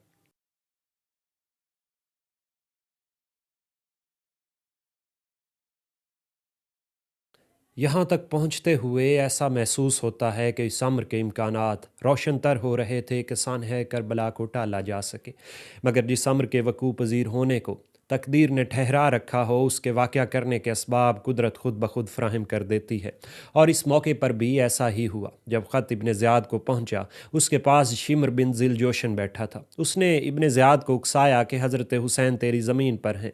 یہاں تک پہنچتے ہوئے ایسا محسوس ہوتا ہے کہ اس امر کے امکانات روشن تر ہو رہے تھے کہ سانحہ کربلا کو ٹالا جا سکے، مگر جس امر کے وقوع پذیر ہونے کو تقدیر نے ٹھہرا رکھا ہو اس کے واقعہ کرنے کے اسباب قدرت خود بخود فراہم کر دیتی ہے، اور اس موقع پر بھی ایسا ہی ہوا۔ جب خط ابن زیاد کو پہنچا، اس کے پاس شمر بن ذی الجوشن بیٹھا تھا۔ اس نے ابن زیاد کو اکسایا کہ حضرت حسین تیری زمین پر ہیں،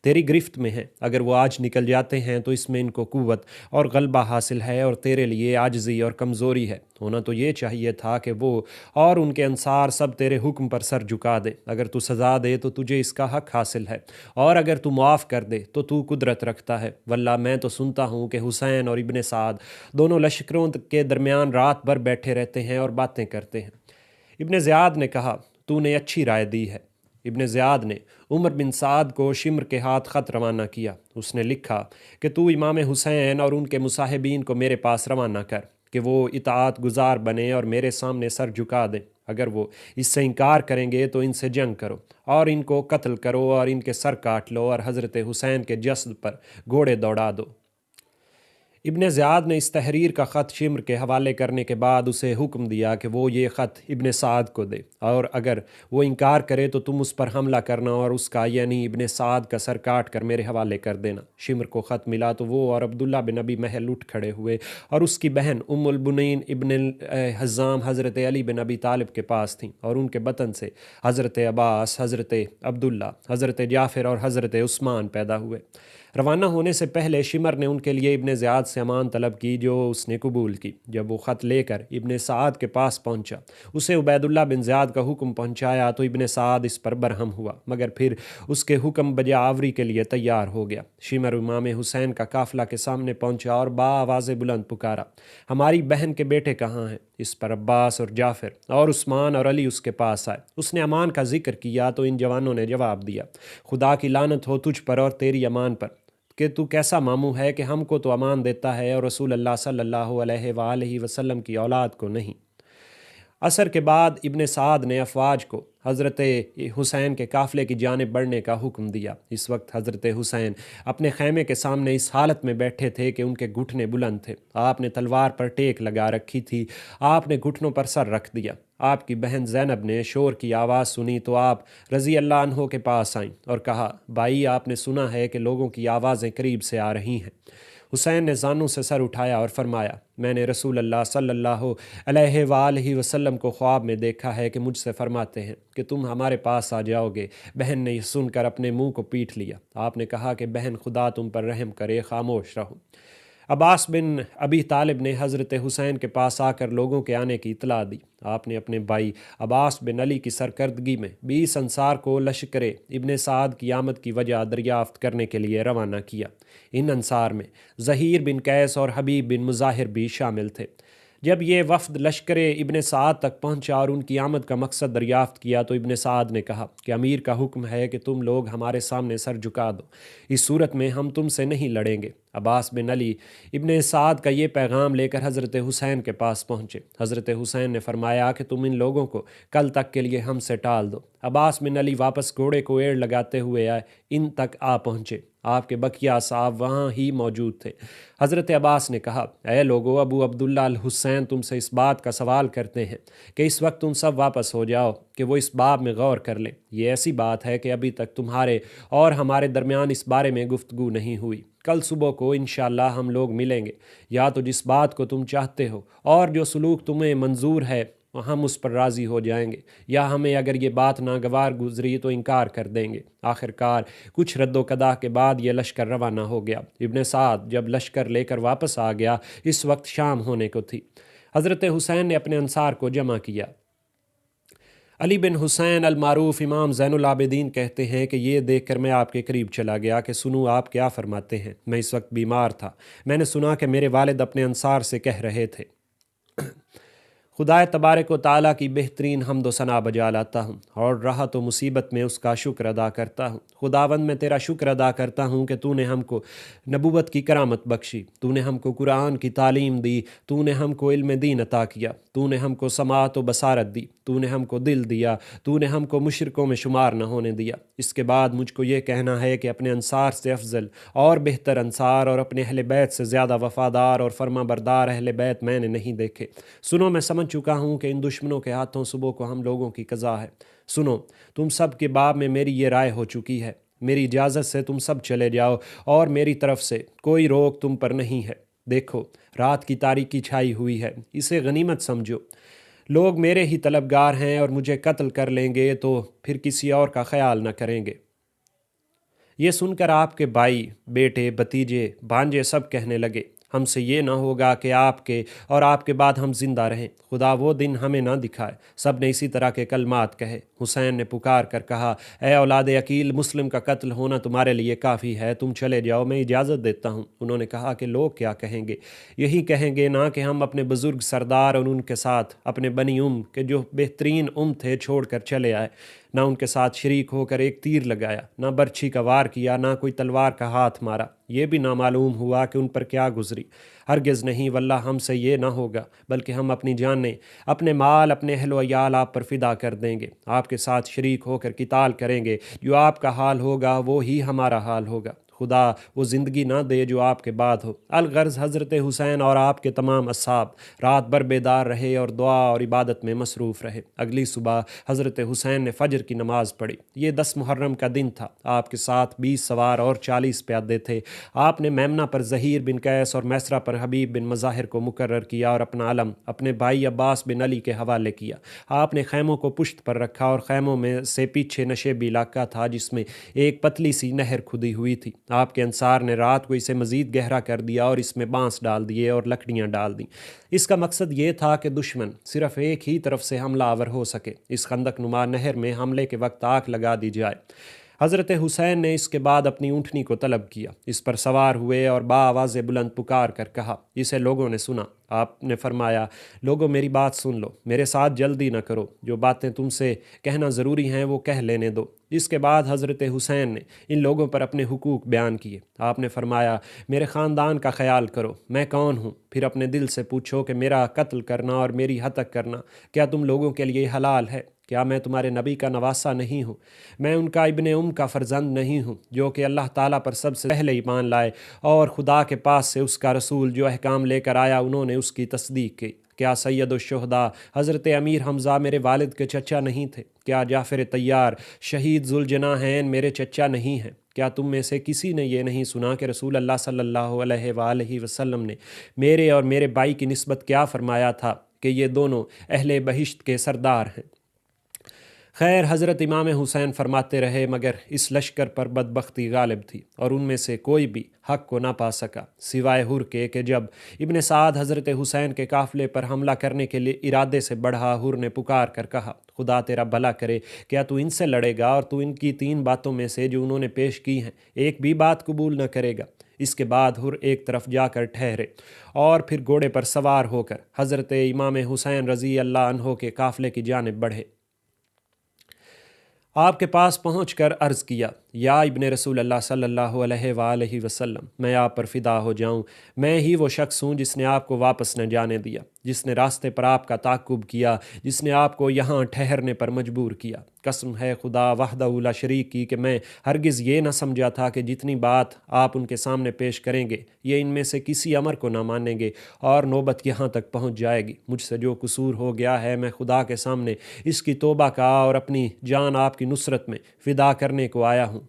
تیری گرفت میں ہیں، اگر وہ آج نکل جاتے ہیں تو اس میں ان کو قوت اور غلبہ حاصل ہے، اور تیرے لیے عاجزی اور کمزوری ہے۔ ہونا تو یہ چاہیے تھا کہ وہ اور ان کے انصار سب تیرے حکم پر سر جھکا دے۔ اگر تو سزا دے تو تجھے اس کا حق حاصل ہے، اور اگر تو معاف کر دے تو قدرت رکھتا ہے۔ واللہ میں تو سنتا ہوں کہ حسین اور ابن سعد دونوں لشکروں کے درمیان رات بھر بیٹھے رہتے ہیں اور باتیں کرتے ہیں۔ ابن زیاد نے کہا، تو نے اچھی رائے دی ہے۔ ابن زیاد نے عمر بن سعد کو شمر کے ہاتھ خط روانہ کیا۔ اس نے لکھا کہ تو امام حسین اور ان کے مصاحبین کو میرے پاس روانہ کر کہ وہ اطاعت گزار بنے اور میرے سامنے سر جھکا دیں۔ اگر وہ اس سے انکار کریں گے تو ان سے جنگ کرو اور ان کو قتل کرو اور ان کے سر کاٹ لو اور حضرت حسین کے جسد پر گھوڑے دوڑا دو۔ ابن زیاد نے اس تحریر کا خط شمر کے حوالے کرنے کے بعد اسے حکم دیا کہ وہ یہ خط ابن سعد کو دے، اور اگر وہ انکار کرے تو تم اس پر حملہ کرنا اور اس کا یعنی ابن سعد کا سر کاٹ کر میرے حوالے کر دینا۔ شمر کو خط ملا تو وہ اور عبداللہ بن ابی محل اٹھ کھڑے ہوئے اور اس کی بہن ام البنین ابن حزام حضرت علی بن ابی طالب کے پاس تھیں، اور ان کے بطن سے حضرت عباس، حضرت عبداللہ، حضرت جعفر اور حضرت عثمان پیدا ہوئے۔ روانہ ہونے سے پہلے شمر نے ان کے لیے ابن زیاد سے امان طلب کی، جو اس نے قبول کی۔ جب وہ خط لے کر ابن سعد کے پاس پہنچا، اسے عبید اللہ بن زیاد کا حکم پہنچایا تو ابن سعد اس پر برہم ہوا، مگر پھر اس کے حکم بجا آوری کے لیے تیار ہو گیا۔ شمر امام حسین کا قافلہ کے سامنے پہنچا اور آواز بلند پکارا، ہماری بہن کے بیٹے کہاں ہیں؟ اس پر عباس اور جعفر اور عثمان اور علی اس کے پاس آئے۔ اس نے امان کا ذکر کیا تو ان جوانوں نے جواب دیا، خدا کی لعنت ہو تجھ پر اور تیری امان پر، کہ تو کیسا ماموں ہے کہ ہم کو تو امان دیتا ہے اور رسول اللہ صلی اللہ علیہ وآلہ وسلم کی اولاد کو نہیں۔ عصر کے بعد ابن سعد نے افواج کو حضرت حسین کے قافلے کی جانب بڑھنے کا حکم دیا۔ اس وقت حضرت حسین اپنے خیمے کے سامنے اس حالت میں بیٹھے تھے کہ ان کے گھٹنے بلند تھے۔ آپ نے تلوار پر ٹیک لگا رکھی تھی، آپ نے گھٹنوں پر سر رکھ دیا۔ آپ کی بہن زینب نے شور کی آواز سنی تو آپ رضی اللہ عنہ کے پاس آئیں اور کہا، بھائی آپ نے سنا ہے کہ لوگوں کی آوازیں قریب سے آ رہی ہیں۔ حسین نے زانوں سے سر اٹھایا اور فرمایا، میں نے رسول اللہ صلی اللہ علیہ وآلہ وسلم کو خواب میں دیکھا ہے کہ مجھ سے فرماتے ہیں کہ تم ہمارے پاس آ جاؤ گے۔ بہن نے یہ سن کر اپنے منہ کو پیٹ لیا۔ آپ نے کہا کہ بہن خدا تم پر رحم کرے، خاموش رہو۔ عباس بن ابی طالب نے حضرت حسین کے پاس آ کر لوگوں کے آنے کی اطلاع دی۔ آپ نے اپنے بھائی عباس بن علی کی سرکردگی میں 20 انصار کو لشکر ابن سعد کی آمد کی وجہ دریافت کرنے کے لیے روانہ کیا۔ ان انصار میں ظہیر بن قیس اور حبیب بن مظاہر بھی شامل تھے۔ جب یہ وفد لشکر ابن سعد تک پہنچا اور ان کی آمد کا مقصد دریافت کیا تو ابن سعد نے کہا کہ امیر کا حکم ہے کہ تم لوگ ہمارے سامنے سر جھکا دو، اس صورت میں ہم تم سے نہیں لڑیں گے۔ عباس بن علی ابن سعد کا یہ پیغام لے کر حضرت حسین کے پاس پہنچے۔ حضرت حسین نے فرمایا کہ تم ان لوگوں کو کل تک کے لیے ہم سے ٹال دو۔ عباس بن علی واپس گھوڑے کو ایڑ لگاتے ہوئے ان تک آ پہنچے۔ آپ کے بقیہ صاحب وہاں ہی موجود تھے۔ حضرت عباس نے کہا، اے لوگو، ابو عبداللہ الحسین تم سے اس بات کا سوال کرتے ہیں کہ اس وقت تم سب واپس ہو جاؤ کہ وہ اس باب میں غور کر لیں۔ یہ ایسی بات ہے کہ ابھی تک تمہارے اور ہمارے درمیان اس بارے میں گفتگو نہیں ہوئی۔ کل صبح کو انشاءاللہ ہم لوگ ملیں گے، یا تو جس بات کو تم چاہتے ہو اور جو سلوک تمہیں منظور ہے ہم اس پر راضی ہو جائیں گے، یا ہمیں اگر یہ بات ناگوار گزری تو انکار کر دیں گے۔ آخر کار کچھ رد و قدا کے بعد یہ لشکر روانہ ہو گیا۔ ابن سعد جب لشکر لے کر واپس آ گیا، اس وقت شام ہونے کو تھی۔ حضرت حسین نے اپنے انصار کو جمع کیا۔ علی بن حسین المعروف امام زین العابدین کہتے ہیں کہ یہ دیکھ کر میں آپ کے قریب چلا گیا کہ سنوں آپ کیا فرماتے ہیں۔ میں اس وقت بیمار تھا۔ میں نے سنا کہ میرے والد اپنے انصار سے کہہ رہے تھے، خدائے تبارک و تعالیٰ کی بہترین حمد و ثنا بجا لاتا ہوں، اور رہا تو مصیبت میں اس کا شکر ادا کرتا ہوں۔ خداوند میں تیرا شکر ادا کرتا ہوں کہ تو نے ہم کو نبوت کی کرامت بخشی، تو نے ہم کو قرآن کی تعلیم دی، تو نے ہم کو علم دین عطا کیا، تو نے ہم کو سماعت و بصارت دی، تو نے ہم کو دل دیا، تو نے ہم کو مشرکوں میں شمار نہ ہونے دیا۔ اس کے بعد مجھ کو یہ کہنا ہے کہ اپنے انصار سے افضل اور بہتر انصار اور اپنے اہل بیت سے زیادہ وفادار اور فرما بردار اہل بیت میں نے نہیں دیکھے۔ سنو، میں سمجھ چکا ہوں کہ ان دشمنوں کے ہاتھوں صبح کو ہم لوگوں کی قضا ہے۔ سنو، تم سب کے باب میں میری یہ رائے ہو چکی ہے۔ میری اجازت سے تم سب چلے جاؤ اور میری طرف سے کوئی روک تم پر نہیں ہے۔ دیکھو رات کی تاریکی چھائی ہوئی ہے، اسے غنیمت سمجھو۔ لوگ میرے ہی طلبگار ہیں اور مجھے قتل کر لیں گے تو پھر کسی اور کا خیال نہ کریں گے۔ یہ سن کر آپ کے بھائی، بیٹے، بھتیجے، بھانجے سب کہنے لگے، ہم سے یہ نہ ہوگا کہ آپ کے اور آپ کے بعد ہم زندہ رہیں، خدا وہ دن ہمیں نہ دکھائے۔ سب نے اسی طرح کے کلمات کہے۔ حسین نے پکار کر کہا، اے اولاد عقیل، مسلم کا قتل ہونا تمہارے لیے کافی ہے، تم چلے جاؤ، میں اجازت دیتا ہوں۔ انہوں نے کہا کہ لوگ کیا کہیں گے؟ یہی کہیں گے نا کہ ہم اپنے بزرگ سردار اور ان کے ساتھ اپنے بنی کے جو بہترین تھے چھوڑ کر چلے آئے، نہ ان کے ساتھ شریک ہو کر ایک تیر لگایا، نہ برچھی کا وار کیا، نہ کوئی تلوار کا ہاتھ مارا۔ یہ بھی نامعلوم ہوا کہ ان پر کیا گزری۔ ہرگز نہیں، واللہ ہم سے یہ نہ ہوگا، بلکہ ہم اپنی جانیں، اپنے مال، اپنے اہل و عیال آپ پر فدا کر دیں گے، آپ کے ساتھ شریک ہو کر قتال کریں گے۔ جو آپ کا حال ہوگا وہی ہمارا حال ہوگا۔ خدا وہ زندگی نہ دے جو آپ کے بعد ہو۔ الغرض حضرت حسین اور آپ کے تمام اصحاب رات بھر بیدار رہے اور دعا اور عبادت میں مصروف رہے۔ اگلی صبح حضرت حسین نے فجر کی نماز پڑھی۔ یہ 10 محرم کا دن تھا۔ آپ کے ساتھ 20 سوار اور 40 پیادے تھے۔ آپ نے میمنہ پر ظہیر بن قیس اور میسرہ پر حبیب بن مظاہر کو مقرر کیا اور اپنا علم اپنے بھائی عباس بن علی کے حوالے کیا۔ آپ نے خیموں کو پشت پر رکھا اور خیموں میں سے پیچھے نشیبی علاقہ تھا جس میں ایک پتلی سی نہر کھدی ہوئی تھی۔ آپ کے انصار نے رات کو اسے مزید گہرا کر دیا اور اس میں بانس ڈال دیے اور لکڑیاں ڈال دیں۔ اس کا مقصد یہ تھا کہ دشمن صرف ایک ہی طرف سے حملہ آور ہو سکے، اس خندق نما نہر میں حملے کے وقت آگ لگا دی جائے۔ حضرت حسین نے اس کے بعد اپنی اونٹنی کو طلب کیا، اس پر سوار ہوئے اور بآواز بلند پکار کر کہا۔ اسے لوگوں نے سنا۔ آپ نے فرمایا، لوگوں میری بات سن لو، میرے ساتھ جلدی نہ کرو، جو باتیں تم سے کہنا ضروری ہیں وہ کہہ لینے دو۔ اس کے بعد حضرت حسین نے ان لوگوں پر اپنے حقوق بیان کیے۔ آپ نے فرمایا، میرے خاندان کا خیال کرو، میں کون ہوں، پھر اپنے دل سے پوچھو کہ میرا قتل کرنا اور میری ہتک کرنا کیا تم لوگوں کے لیے حلال ہے؟ کیا میں تمہارے نبی کا نواسہ نہیں ہوں؟ میں ان کا ابن کا فرزند نہیں ہوں جو کہ اللہ تعالیٰ پر سب سے پہلے ایمان لائے اور خدا کے پاس سے اس کا رسول جو احکام لے کر آیا انہوں نے اس کی تصدیق کی؟ کیا سید الشہداء حضرت امیر حمزہ میرے والد کے چچا نہیں تھے؟ کیا جعفر طیار شہید ذوالجناحین میرے چچا نہیں ہیں؟ کیا تم میں سے کسی نے یہ نہیں سنا کہ رسول اللہ صلی اللہ علیہ وآلہ وسلم نے میرے اور میرے بھائی کی نسبت کیا فرمایا تھا کہ یہ دونوں اہل بہشت کے سردار ہیں؟ خیر، حضرت امام حسین فرماتے رہے مگر اس لشکر پر بدبختی غالب تھی اور ان میں سے کوئی بھی حق کو نہ پا سکا سوائے حر کے کہ جب ابن سعد حضرت حسین کے قافلے پر حملہ کرنے کے لیے ارادے سے بڑھا، حر نے پکار کر کہا، خدا تیرا بھلا کرے، کیا تو ان سے لڑے گا اور تو ان کی 3 باتوں میں سے جو انہوں نے پیش کی ہیں ایک بھی بات قبول نہ کرے گا؟ اس کے بعد حر ایک طرف جا کر ٹھہرے اور پھر گھوڑے پر سوار ہو کر حضرت امام حسین رضی اللہ عنہ کے قافلے کی جانب بڑھے۔ آپ کے پاس پہنچ کر عرض کیا، یا ابن رسول اللہ صلی اللہ علیہ وآلہ وسلم، میں آپ پر فدا ہو جاؤں، میں ہی وہ شخص ہوں جس نے آپ کو واپس نہ جانے دیا، جس نے راستے پر آپ کا تعاقب کیا، جس نے آپ کو یہاں ٹھہرنے پر مجبور کیا۔ قسم ہے خدا وحدہ لا شریک کی کہ میں ہرگز یہ نہ سمجھا تھا کہ جتنی بات آپ ان کے سامنے پیش کریں گے یہ ان میں سے کسی امر کو نہ مانیں گے اور نوبت یہاں تک پہنچ جائے گی۔ مجھ سے جو قصور ہو گیا ہے میں خدا کے سامنے اس کی توبہ کا اور اپنی جان آپ کی نصرت میں فدا کرنے کو آیا ہوں۔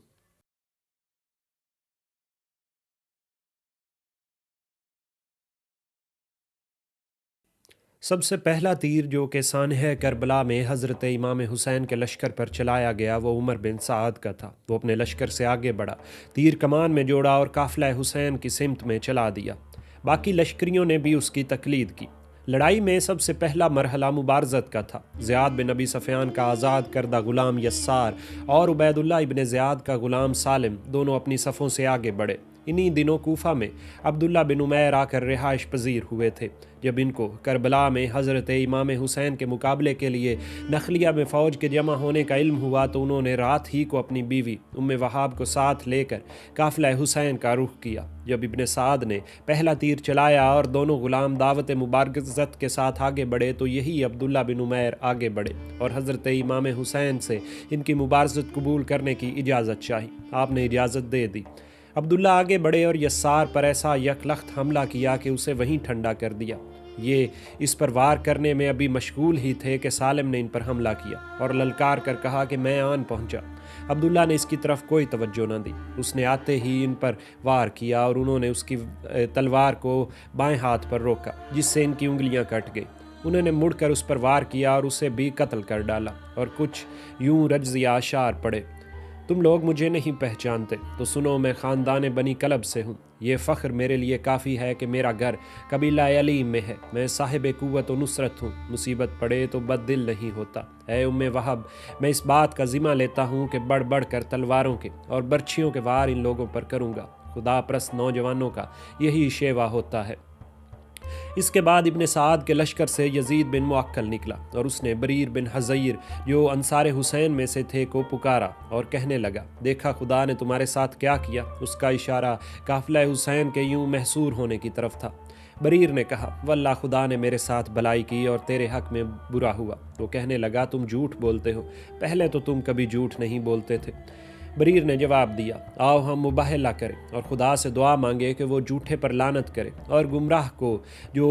سب سے پہلا تیر جو کہ سانحہ کربلا میں حضرت امام حسین کے لشکر پر چلایا گیا وہ عمر بن سعد کا تھا۔ وہ اپنے لشکر سے آگے بڑھا، تیر کمان میں جوڑا اور قافلہ حسین کی سمت میں چلا دیا۔ باقی لشکریوں نے بھی اس کی تقلید کی۔ لڑائی میں سب سے پہلا مرحلہ مبارزت کا تھا۔ زیاد بن ابی سفیان کا آزاد کردہ غلام یسار اور عبید اللہ ابن زیاد کا غلام سالم دونوں اپنی صفوں سے آگے بڑھے۔ انہی دنوں کوفہ میں عبداللہ بن عمیر آ کر رہائش پذیر ہوئے تھے۔ جب ان کو کربلا میں حضرت امام حسین کے مقابلے کے لیے نخلیہ میں فوج کے جمع ہونے کا علم ہوا تو انہوں نے رات ہی کو اپنی بیوی وہاب کو ساتھ لے کر قافلہ حسین کا رخ کیا۔ جب ابن سعد نے پہلا تیر چلایا اور دونوں غلام دعوت مبارزت کے ساتھ آگے بڑھے تو یہی عبداللہ بن عمیر آگے بڑھے اور حضرت امام حسین سے ان کی مبارزت قبول کرنے کی اجازت چاہی۔ آپ نے اجازت دے دی۔ عبداللہ آگے بڑھے اور یسار پر ایسا یکلخت حملہ کیا کہ اسے وہیں ٹھنڈا کر دیا۔ یہ اس پر وار کرنے میں ابھی مشغول ہی تھے کہ سالم نے ان پر حملہ کیا اور للکار کر کہا کہ میں آن پہنچا۔ عبداللہ نے اس کی طرف کوئی توجہ نہ دی۔ اس نے آتے ہی ان پر وار کیا اور انہوں نے اس کی تلوار کو بائیں ہاتھ پر روکا، جس سے ان کی انگلیاں کٹ گئی۔ انہوں نے مڑ کر اس پر وار کیا اور اسے بھی قتل کر ڈالا، اور کچھ یوں رجزیہ اشعار پڑے: تم لوگ مجھے نہیں پہچانتے تو سنو، میں خاندان بنی کلب سے ہوں۔ یہ فخر میرے لیے کافی ہے کہ میرا گھر قبیلہ علیم میں ہے۔ میں صاحب قوت و نصرت ہوں، مصیبت پڑے تو بد دل نہیں ہوتا۔ اے ام وہب، میں اس بات کا ذمہ لیتا ہوں کہ بڑھ بڑھ کر تلواروں کے اور برچھیوں کے وار ان لوگوں پر کروں گا۔ خدا پرست نوجوانوں کا یہی شیوا ہوتا ہے۔ اس کے بعد ابن سعد کے لشکر سے یزید بن معقل نکلا، اور اس نے بریر بن حزیر جو انصار حسین میں سے تھے کو پکارا اور کہنے لگا: دیکھا خدا نے تمہارے ساتھ کیا کیا؟ اس کا اشارہ قافلہ حسین کے یوں محصور ہونے کی طرف تھا۔ بریر نے کہا: واللہ خدا نے میرے ساتھ بلائی کی اور تیرے حق میں برا ہوا۔ وہ کہنے لگا: تم جھوٹ بولتے ہو، پہلے تو تم کبھی جھوٹ نہیں بولتے تھے۔ بریر نے جواب دیا: آؤ ہم مباہلہ کریں اور خدا سے دعا مانگے کہ وہ جھوٹے پر لعنت کرے اور گمراہ کو جو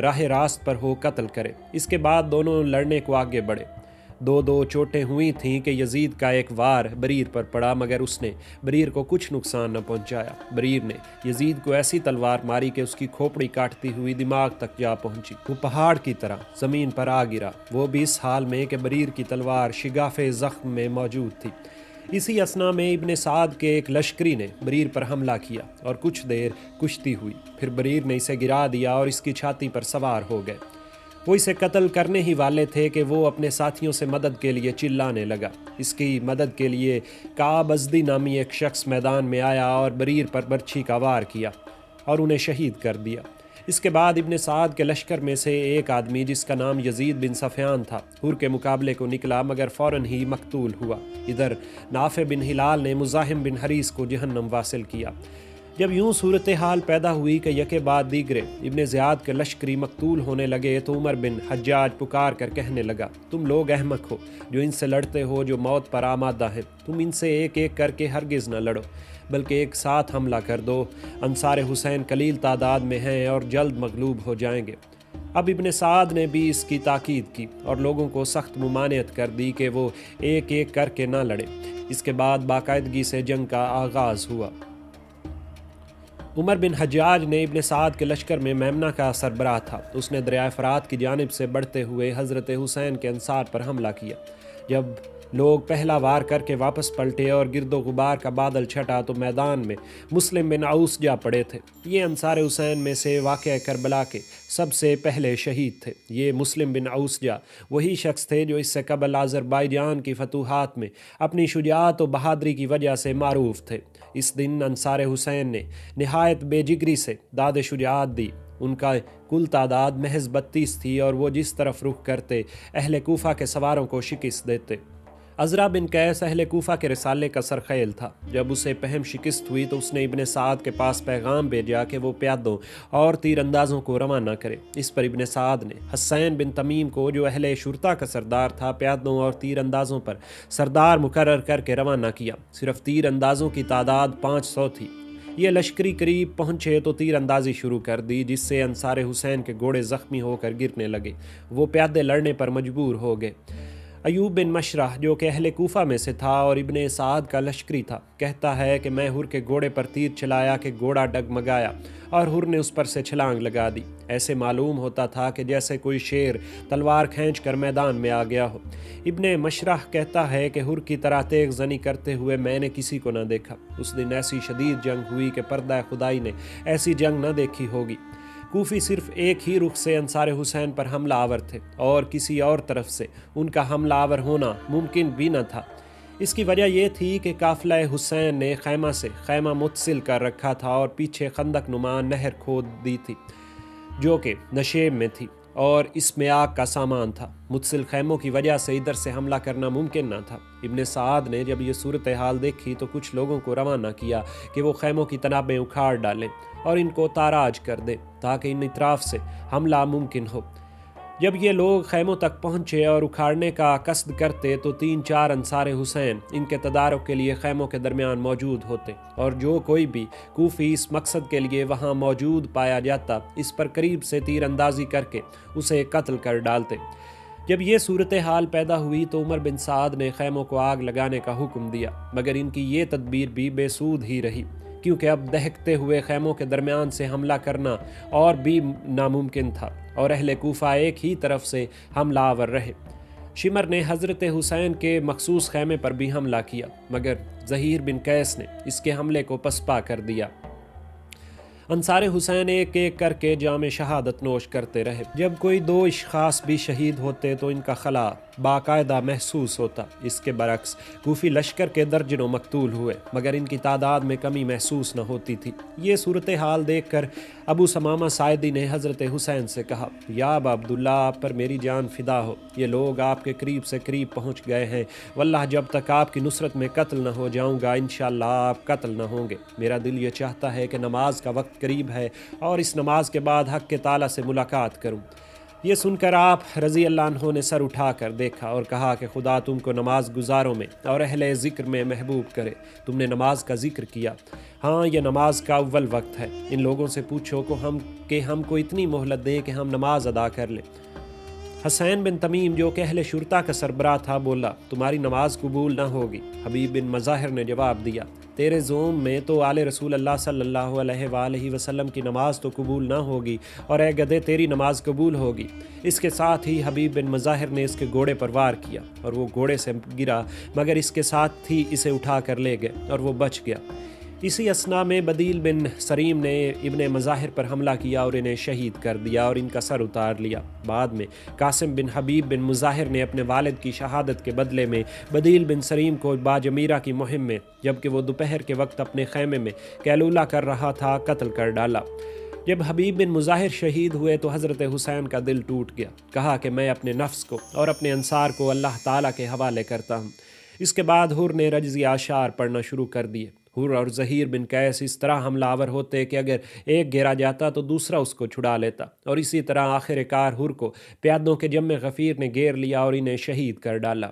راہ راست پر ہو قتل کرے۔ اس کے بعد دونوں لڑنے کو آگے بڑھے۔ دو چوٹیں ہوئی تھیں کہ یزید کا ایک وار بریر پر پڑا، مگر اس نے بریر کو کچھ نقصان نہ پہنچایا۔ بریر نے یزید کو ایسی تلوار ماری کہ اس کی کھوپڑی کاٹتی ہوئی دماغ تک جا پہنچی۔ وہ پہاڑ کی طرح زمین پر آ گرا، وہ بھی اس حال میں کہ بریر کی تلوار شگاف زخم میں موجود تھی۔ اسی اثنا میں ابن سعد کے ایک لشکری نے بریر پر حملہ کیا اور کچھ دیر کشتی ہوئی۔ پھر بریر نے اسے گرا دیا اور اس کی چھاتی پر سوار ہو گئے۔ وہ اسے قتل کرنے ہی والے تھے کہ وہ اپنے ساتھیوں سے مدد کے لیے چلانے لگا۔ اس کی مدد کے لیے کعب ازدی نامی ایک شخص میدان میں آیا اور بریر پر برچھی کا وار کیا اور انہیں شہید کر دیا۔ اس کے بعد ابن سعد کے لشکر میں سے ایک آدمی جس کا نام یزید بن سفیان تھا حر کے مقابلے کو نکلا، مگر فوراً ہی مقتول ہوا۔ ادھر نافع بن ہلال نے مزاحم بن حریث کو جہنم واصل کیا۔ جب یوں صورتحال پیدا ہوئی کہ یکے بعد دیگرے ابن زیاد کے لشکری مقتول ہونے لگے، تو عمر بن حجاج پکار کر کہنے لگا: تم لوگ احمق ہو جو ان سے لڑتے ہو جو موت پر آمادہ ہیں۔ تم ان سے ایک ایک کر کے ہرگز نہ لڑو، بلکہ ایک ساتھ حملہ کر دو۔ انصار حسین قلیل تعداد میں ہیں اور جلد مغلوب ہو جائیں گے۔ اب ابن سعد نے بھی اس کی تاکید کی اور لوگوں کو سخت ممانعت کر دی کہ وہ ایک ایک کر کے نہ لڑیں۔ اس کے بعد باقاعدگی سے جنگ کا آغاز ہوا۔ عمر بن حجاج نے ابن سعد کے لشکر میں میمنہ کا سربراہ تھا۔ اس نے دریائے فرات کی جانب سے بڑھتے ہوئے حضرت حسین کے انصار پر حملہ کیا۔ جب لوگ پہلا وار کر کے واپس پلٹے اور گرد و غبار کا بادل چھٹا تو میدان میں مسلم بن عوس جا پڑے تھے۔ یہ انصار حسین میں سے واقعہ کربلا کے سب سے پہلے شہید تھے۔ یہ مسلم بن عوس جا وہی شخص تھے جو اس سے قبل آذربائیجان کی فتوحات میں اپنی شجاعت و بہادری کی وجہ سے معروف تھے۔ اس دن انصار حسین نے نہایت بے جگری سے داد شجاعت دی۔ ان کا کل تعداد محض 32 تھی اور وہ جس طرف رخ کرتے اہل کوفہ کے سواروں کو شکست دیتے۔ عزرا بن قیس اہل کوفہ کے رسالے کا سرخیل تھا۔ جب اسے پہم شکست ہوئی تو اس نے ابن سعد کے پاس پیغام بھیجا کہ وہ پیادوں اور تیر اندازوں کو روانہ کرے۔ اس پر ابن سعد نے حسین بن تمیم کو جو اہل شرطہ کا سردار تھا پیادوں اور تیر اندازوں پر سردار مقرر کر کے روانہ کیا۔ صرف تیر اندازوں کی تعداد 500 تھی۔ یہ لشکری قریب پہنچے تو تیر اندازی شروع کر دی، جس سے انصار حسین کے گھوڑے زخمی ہو کر گرنے لگے۔ وہ پیادے لڑنے پر مجبور ہو گئے۔ ایوب بن مشرح جو کہ اہل کوفہ میں سے تھا اور ابن سعد کا لشکری تھا، کہتا ہے کہ میں حر کے گھوڑے پر تیر چلایا کہ گھوڑا ڈگمگایا اور حر نے اس پر سے چھلانگ لگا دی۔ ایسے معلوم ہوتا تھا کہ جیسے کوئی شیر تلوار کھینچ کر میدان میں آ گیا ہو۔ ابن مشرح کہتا ہے کہ حر کی طرح تیغ زنی کرتے ہوئے میں نے کسی کو نہ دیکھا۔ اس دن ایسی شدید جنگ ہوئی کہ پردہ خدائی نے ایسی جنگ نہ دیکھی ہوگی۔ کوفی صرف ایک ہی رخ سے انصار حسین پر حملہ آور تھے اور کسی اور طرف سے ان کا حملہ آور ہونا ممکن بھی نہ تھا۔ اس کی وجہ یہ تھی کہ قافلہ حسین نے خیمہ سے خیمہ متصل کر رکھا تھا اور پیچھے خندق نما نہر کھود دی تھی جو کہ نشیب میں تھی اور اس میں آگ کا سامان تھا۔ متصل خیموں کی وجہ سے ادھر سے حملہ کرنا ممکن نہ تھا۔ ابن سعد نے جب یہ صورتحال دیکھی تو کچھ لوگوں کو روانہ کیا کہ وہ خیموں کی تنابیں اکھاڑ ڈالیں اور ان کو تاراج کر دیں تاکہ ان اطراف سے حملہ ممکن ہو۔ جب یہ لوگ خیموں تک پہنچے اور اکھاڑنے کا قصد کرتے تو 3-4 انصار حسین ان کے تدارک کے لیے خیموں کے درمیان موجود ہوتے، اور جو کوئی بھی کوفی اس مقصد کے لیے وہاں موجود پایا جاتا اس پر قریب سے تیر اندازی کر کے اسے قتل کر ڈالتے۔ جب یہ صورتحال پیدا ہوئی تو عمر بن سعد نے خیموں کو آگ لگانے کا حکم دیا، مگر ان کی یہ تدبیر بھی بے سود ہی رہی، کیونکہ اب دہکتے ہوئے خیموں کے درمیان سے حملہ کرنا اور بھی ناممکن تھا، اور اہل کوفہ ایک ہی طرف سے حملہ آور رہے۔ شمر نے حضرت حسین کے مخصوص خیمے پر بھی حملہ کیا، مگر زہیر بن قیس نے اس کے حملے کو پسپا کر دیا۔ انصار حسین ایک ایک کر کے جام شہادت نوش کرتے رہے۔ جب کوئی 2 اشخاص بھی شہید ہوتے تو ان کا خلا باقاعدہ محسوس ہوتا۔ اس کے برعکس کوفی لشکر کے درجنوں مقتول ہوئے، مگر ان کی تعداد میں کمی محسوس نہ ہوتی تھی۔ یہ صورتحال دیکھ کر ابو ثمامہ ساعدی نے حضرت حسین سے کہا، یا ابا عبداللہ، آپ پر میری جان فدا ہو، یہ لوگ آپ کے قریب سے قریب پہنچ گئے ہیں، واللہ جب تک آپ کی نصرت میں قتل نہ ہو جاؤں گا انشاءاللہ آپ قتل نہ ہوں گے۔ میرا دل یہ چاہتا ہے کہ نماز کا وقت قریب ہے اور اس نماز کے بعد حق کے تعالیٰ سے ملاقات کروں۔ یہ سن کر آپ رضی اللہ عنہ نے سر اٹھا کر دیکھا اور کہا کہ خدا تم کو نماز گزاروں میں اور اہل ذکر میں محبوب کرے۔ تم نے نماز کا ذکر کیا، ہاں یہ نماز کا اول وقت ہے، ان لوگوں سے پوچھو کہ ہم کو اتنی مہلت دیں کہ ہم نماز ادا کر لیں۔ حسین بن تمیم جو کہ اہل شرطہ کا سربراہ تھا بولا، تمہاری نماز قبول نہ ہوگی۔ حبیب بن مظاہر نے جواب دیا، تیرے زوم میں تو آل رسول اللہ صلی اللہ علیہ وآلہ وسلم کی نماز تو قبول نہ ہوگی، اور اے گدھے تیری نماز قبول ہوگی۔ اس کے ساتھ ہی حبیب بن مظاہر نے اس کے گھوڑے پر وار کیا اور وہ گھوڑے سے گرا، مگر اس کے ساتھ ہی اسے اٹھا کر لے گئے اور وہ بچ گیا۔ اسی اثنا میں بدیل بن سریم نے ابن مظاہر پر حملہ کیا اور انہیں شہید کر دیا اور ان کا سر اتار لیا۔ بعد میں قاسم بن حبیب بن مظاہر نے اپنے والد کی شہادت کے بدلے میں بدیل بن سریم کو باجمیرہ کی مہم میں، جبکہ وہ دوپہر کے وقت اپنے خیمے میں قیلولہ کر رہا تھا، قتل کر ڈالا۔ جب حبیب بن مظاہر شہید ہوئے تو حضرت حسین کا دل ٹوٹ گیا، کہا کہ میں اپنے نفس کو اور اپنے انصار کو اللہ تعالیٰ کے حوالے کرتا ہوں۔ اس کے بعد حر نے رجزی اشعار پڑھنا شروع کر دیے۔ حر اور زہیر بن قیس اس طرح حملہ آور ہوتے کہ اگر ایک گھیرا جاتا تو دوسرا اس کو چھڑا لیتا، اور اسی طرح آخر کار حر کو پیادوں کے جم غفیر نے گھیر لیا اور انہیں شہید کر ڈالا۔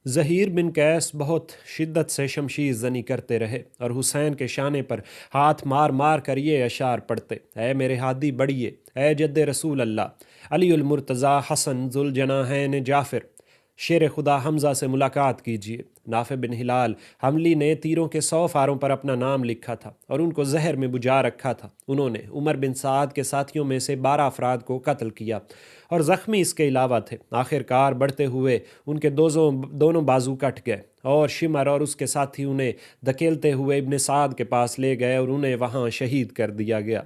زہیر بن قیس بہت شدت سے شمشیر زنی کرتے رہے اور حسین کے شانے پر ہاتھ مار مار کر یہ اشعار پڑھتے، اے میرے ہادی بڑھیے، اے جد رسول اللہ، علی المرتضیٰ، حسن ذوالجناحین جعفر، شیر خدا حمزہ سے ملاقات کیجیے۔ نافع بن ہلال حملی نے تیروں کے 100 فاروں پر اپنا نام لکھا تھا اور ان کو زہر میں بجھا رکھا تھا۔ انہوں نے عمر بن سعد کے ساتھیوں میں سے 12 افراد کو قتل کیا اور زخمی اس کے علاوہ تھے۔ آخر کار بڑھتے ہوئے ان کے دونوں بازو کٹ گئے اور شمر اور اس کے ساتھی انہیں دھکیلتے ہوئے ابن سعد کے پاس لے گئے اور انہیں وہاں شہید کر دیا گیا۔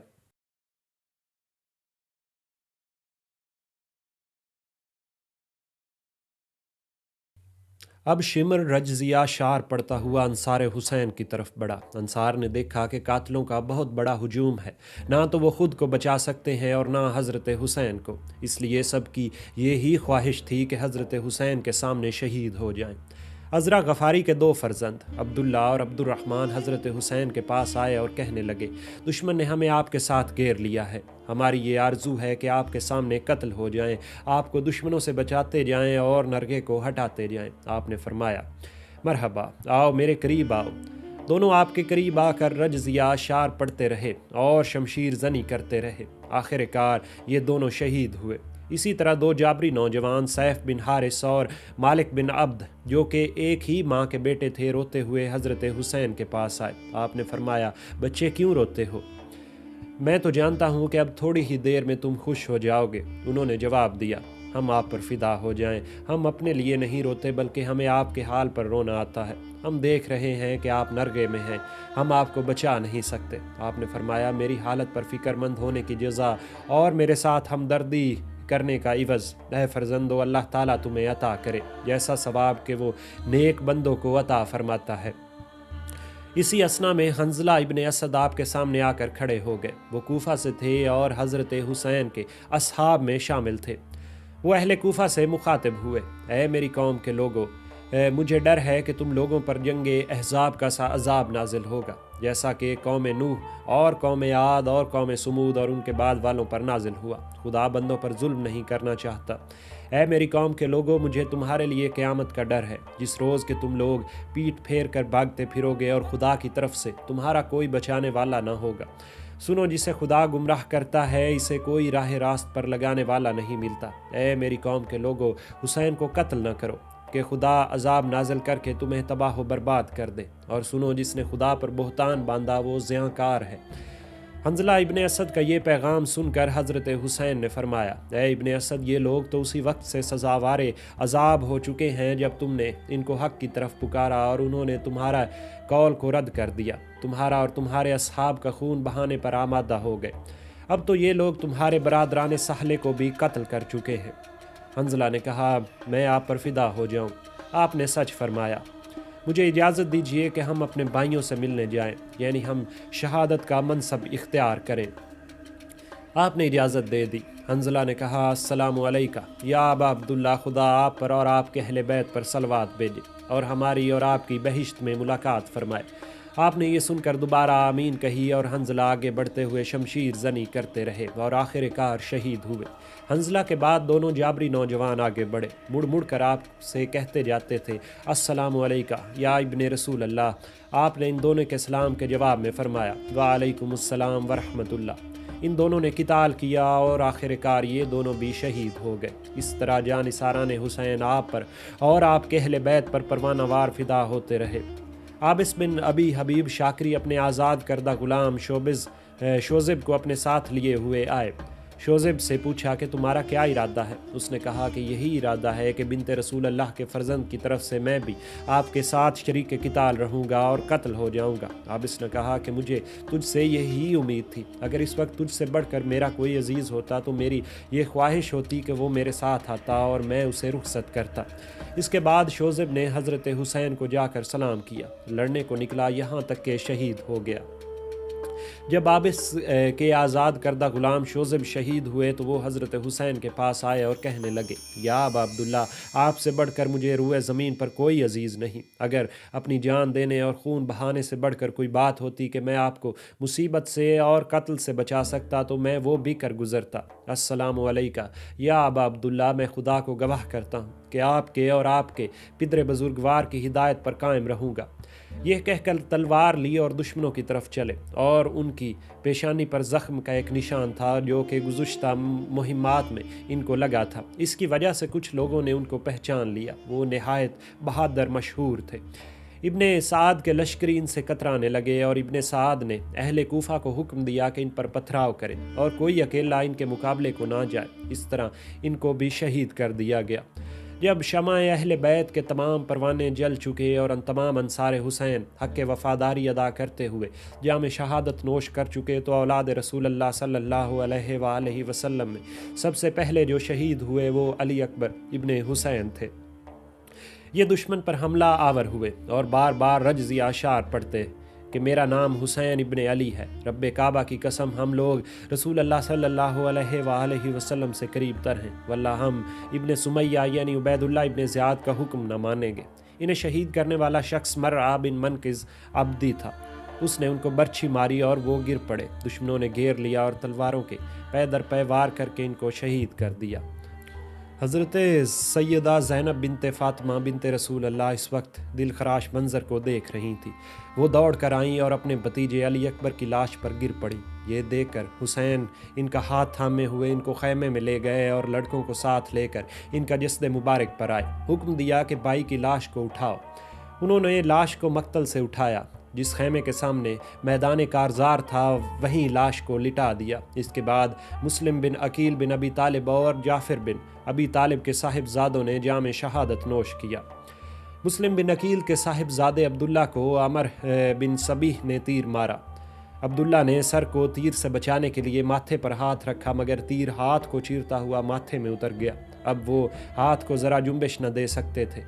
اب شمر رجزیہ شعر پڑھتا ہوا انصار حسین کی طرف بڑھا۔ انصار نے دیکھا کہ قاتلوں کا بہت بڑا ہجوم ہے، نہ تو وہ خود کو بچا سکتے ہیں اور نہ حضرت حسین کو، اس لیے سب کی یہی خواہش تھی کہ حضرت حسین کے سامنے شہید ہو جائیں۔ عذرا غفاری کے 2 فرزند عبداللہ اور عبد الرحمن حضرت حسین کے پاس آئے اور کہنے لگے، دشمن نے ہمیں آپ کے ساتھ گھیر لیا ہے، ہماری یہ آرزو ہے کہ آپ کے سامنے قتل ہو جائیں، آپ کو دشمنوں سے بچاتے جائیں اور نرگے کو ہٹاتے جائیں۔ آپ نے فرمایا، مرحبا، آؤ میرے قریب آؤ۔ دونوں آپ کے قریب آ کر رجزیہ اشعار پڑھتے رہے اور شمشیر زنی کرتے رہے۔ آخر کار یہ دونوں شہید ہوئے۔ اسی طرح 2 جابری نوجوان سیف بن حارث اور مالک بن عبد جو کہ ایک ہی ماں کے بیٹے تھے، روتے ہوئے حضرت حسین کے پاس آئے۔ آپ نے فرمایا، بچے کیوں روتے ہو؟ میں تو جانتا ہوں کہ اب تھوڑی ہی دیر میں تم خوش ہو جاؤ گے۔ انہوں نے جواب دیا، ہم آپ پر فدا ہو جائیں، ہم اپنے لیے نہیں روتے بلکہ ہمیں آپ کے حال پر رونا آتا ہے۔ ہم دیکھ رہے ہیں کہ آپ نرگے میں ہیں، ہم آپ کو بچا نہیں سکتے۔ آپ نے فرمایا، میری حالت پر فکر مند ہونے کی جزا اور میرے ساتھ ہمدردی کرنے کا عوض اے فرزندو اللہ تعالیٰ تمہیں عطا کرے، جیسا ثواب کہ وہ نیک بندوں کو عطا فرماتا ہے۔ اسی اثنا میں حنظلہ ابن اسد آپ کے سامنے آ کر کھڑے ہو گئے۔ وہ کوفہ سے تھے اور حضرت حسین کے اصحاب میں شامل تھے۔ وہ اہل کوفہ سے مخاطب ہوئے، اے میری قوم کے لوگو، مجھے ڈر ہے کہ تم لوگوں پر جنگ احزاب کا سا عذاب نازل ہوگا۔ جیسا کہ قوم نوح اور قوم عاد اور قوم سمود اور ان کے بعد والوں پر نازل ہوا۔ خدا بندوں پر ظلم نہیں کرنا چاہتا۔ اے میری قوم کے لوگوں، مجھے تمہارے لیے قیامت کا ڈر ہے، جس روز کہ تم لوگ پیٹ پھیر کر بھاگتے پھرو گے اور خدا کی طرف سے تمہارا کوئی بچانے والا نہ ہوگا۔ سنو، جسے خدا گمراہ کرتا ہے اسے کوئی راہ راست پر لگانے والا نہیں ملتا۔ اے میری قوم کے لوگوں، حسین کو قتل نہ کرو کہ خدا عذاب نازل کر کے تمہیں تباہ و برباد کر دے۔ اور سنو، جس نے خدا پر بہتان باندھا وہ زیاں کار ہے۔ حنظلہ ابن اسد کا یہ پیغام سن کر حضرت حسین نے فرمایا، اے ابن اسد، یہ لوگ تو اسی وقت سے سزاوار عذاب ہو چکے ہیں جب تم نے ان کو حق کی طرف پکارا اور انہوں نے تمہارا قول کو رد کر دیا۔ تمہارا اور تمہارے اصحاب کا خون بہانے پر آمادہ ہو گئے۔ اب تو یہ لوگ تمہارے برادران سہلے کو بھی قتل کر چکے ہیں۔ حنظلہ نے کہا، میں آپ پر فدا ہو جاؤں۔ آپ نے سچ فرمایا۔ مجھے اجازت دیجیے کہ ہم اپنے بھائیوں سے ملنے جائیں، یعنی ہم شہادت کا منصب اختیار کریں۔ آپ نے اجازت دے دی۔ حنظلہ نے کہا، السلام علیکہ یا ابا عبداللہ، خدا آپ پر اور آپ کے اہل بیت پر صلوات بھیجے اور ہماری اور آپ کی بہشت میں ملاقات فرمائے۔ آپ نے یہ سن کر دوبارہ آمین کہی اور حنظلہ آگے بڑھتے ہوئے شمشیر زنی کرتے رہے اور آخر کار شہید ہوئے۔ حنظلہ کے بعد دونوں جابری نوجوان آگے بڑھے، مڑ مڑ کر آپ سے کہتے جاتے تھے، السلام علیکہ یا ابن رسول اللہ۔ آپ نے ان دونوں کے سلام کے جواب میں فرمایا، وعلیکم السلام ورحمۃ اللہ۔ ان دونوں نے قتال کیا اور آخر کار یہ دونوں بھی شہید ہو گئے۔ اس طرح جانثاران حسین آپ پر اور آپ کے اہل بیت پر پروانہ وار فدا ہوتے رہے۔ عابس بن ابی حبیب شاکری اپنے آزاد کردہ غلام شوذب کو اپنے ساتھ لیے ہوئے آئے۔ شوذب سے پوچھا کہ تمہارا کیا ارادہ ہے؟ اس نے کہا کہ یہی ارادہ ہے کہ بنت رسول اللہ کے فرزند کی طرف سے میں بھی آپ کے ساتھ شریک قتال رہوں گا اور قتل ہو جاؤں گا۔ عابس نے کہا کہ مجھے تجھ سے یہی امید تھی۔ اگر اس وقت تجھ سے بڑھ کر میرا کوئی عزیز ہوتا تو میری یہ خواہش ہوتی کہ وہ میرے ساتھ آتا اور میں اسے رخصت کرتا۔ اس کے بعد شوذب نے حضرت حسین کو جا کر سلام کیا، لڑنے کو نکلا، یہاں تک کہ شہید ہو گیا۔ جب عابس کے آزاد کردہ غلام شوذب شہید ہوئے تو وہ حضرت حسین کے پاس آئے اور کہنے لگے، یا ابا عبداللہ، آپ سے بڑھ کر مجھے روئے زمین پر کوئی عزیز نہیں۔ اگر اپنی جان دینے اور خون بہانے سے بڑھ کر کوئی بات ہوتی کہ میں آپ کو مصیبت سے اور قتل سے بچا سکتا تو میں وہ بھی کر گزرتا۔ السلام علیکہ یا ابا عبداللہ، میں خدا کو گواہ کرتا ہوں کہ آپ کے اور آپ کے پدر بزرگوار کی ہدایت پر قائم رہوں گا۔ یہ کہہ کر تلوار لی اور دشمنوں کی طرف چلے، اور ان کی پیشانی پر زخم کا ایک نشان تھا جو کہ گزشتہ مہمات میں ان کو لگا تھا۔ اس کی وجہ سے کچھ لوگوں نے ان کو پہچان لیا۔ وہ نہایت بہادر مشہور تھے۔ ابن سعد کے لشکری ان سے کترانے لگے اور ابن سعد نے اہل کوفہ کو حکم دیا کہ ان پر پتھراؤ کریں اور کوئی اکیلا ان کے مقابلے کو نہ جائے۔ اس طرح ان کو بھی شہید کر دیا گیا۔ جب شمع اہل بیت کے تمام پروانے جل چکے اور ان تمام انصار حسین حق وفاداری ادا کرتے ہوئے جام شہادت نوش کر چکے تو اولاد رسول اللہ صلی اللہ علیہ وآلہ وسلم میں سب سے پہلے جو شہید ہوئے وہ علی اکبر ابن حسین تھے۔ یہ دشمن پر حملہ آور ہوئے اور بار بار رجزی اشعار پڑھتے کہ میرا نام حسین ابن علی ہے، رب کعبہ کی قسم ہم لوگ رسول اللہ صلی اللہ علیہ وآلہ وسلم سے قریب تر ہیں، واللہ ہم ابن سمیہ یعنی عبید اللہ ابن زیاد کا حکم نہ مانیں گے۔ انہیں شہید کرنے والا شخص مرعا بن منقذ عبدی تھا۔ اس نے ان کو برچھی ماری اور وہ گر پڑے۔ دشمنوں نے گھیر لیا اور تلواروں کے پے در پے وار کر کے ان کو شہید کر دیا۔ حضرت سیدہ زینب بنت فاطمہ بنت رسول اللہ اس وقت دل خراش منظر کو دیکھ رہی تھی۔ وہ دوڑ کر آئیں اور اپنے بھتیجے علی اکبر کی لاش پر گر پڑی۔ یہ دیکھ کر حسین ان کا ہاتھ تھامے ہوئے ان کو خیمے میں لے گئے اور لڑکوں کو ساتھ لے کر ان کا جسد مبارک پر آئے۔ حکم دیا کہ بھائی کی لاش کو اٹھاؤ۔ انہوں نے لاش کو مقتل سے اٹھایا۔ جس خیمے کے سامنے میدان کارزار تھا وہیں لاش کو لٹا دیا۔ اس کے بعد مسلم بن عقیل بن ابی طالب اور جعفر بن ابی طالب کے صاحبزادوں نے جام شہادت نوش کیا۔ مسلم بن عقیل کے صاحبزادے عبداللہ کو عمر بن صبیح نے تیر مارا۔ عبداللہ نے سر کو تیر سے بچانے کے لیے ماتھے پر ہاتھ رکھا مگر تیر ہاتھ کو چیرتا ہوا ماتھے میں اتر گیا۔ اب وہ ہاتھ کو ذرا جنبش نہ دے سکتے تھے۔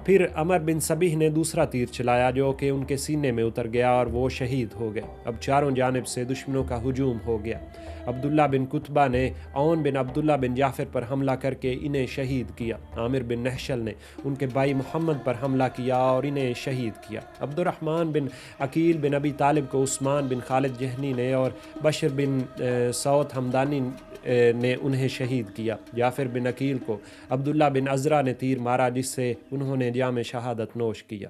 پھر عمر بن سبیح نے دوسرا تیر چلایا جو کہ ان کے سینے میں اتر گیا اور وہ شہید ہو گئے۔ اب چاروں جانب سے دشمنوں کا ہجوم ہو گیا۔ عبداللہ بن قتبہ نے عون بن عبداللہ بن جعفر پر حملہ کر کے انہیں شہید کیا۔ عامر بن نحشل نے ان کے بھائی محمد پر حملہ کیا اور انہیں شہید کیا۔ عبد الرحمن بن عقیل بن ابی طالب کو عثمان بن خالد جہنی نے اور بشر بن سعود ہمدانی نے انہیں شہید کیا۔ جعفر بن عقیل کو عبداللہ بن عزرا نے تیر مارا جس سے انہوں نے جام شہادت نوش کیا۔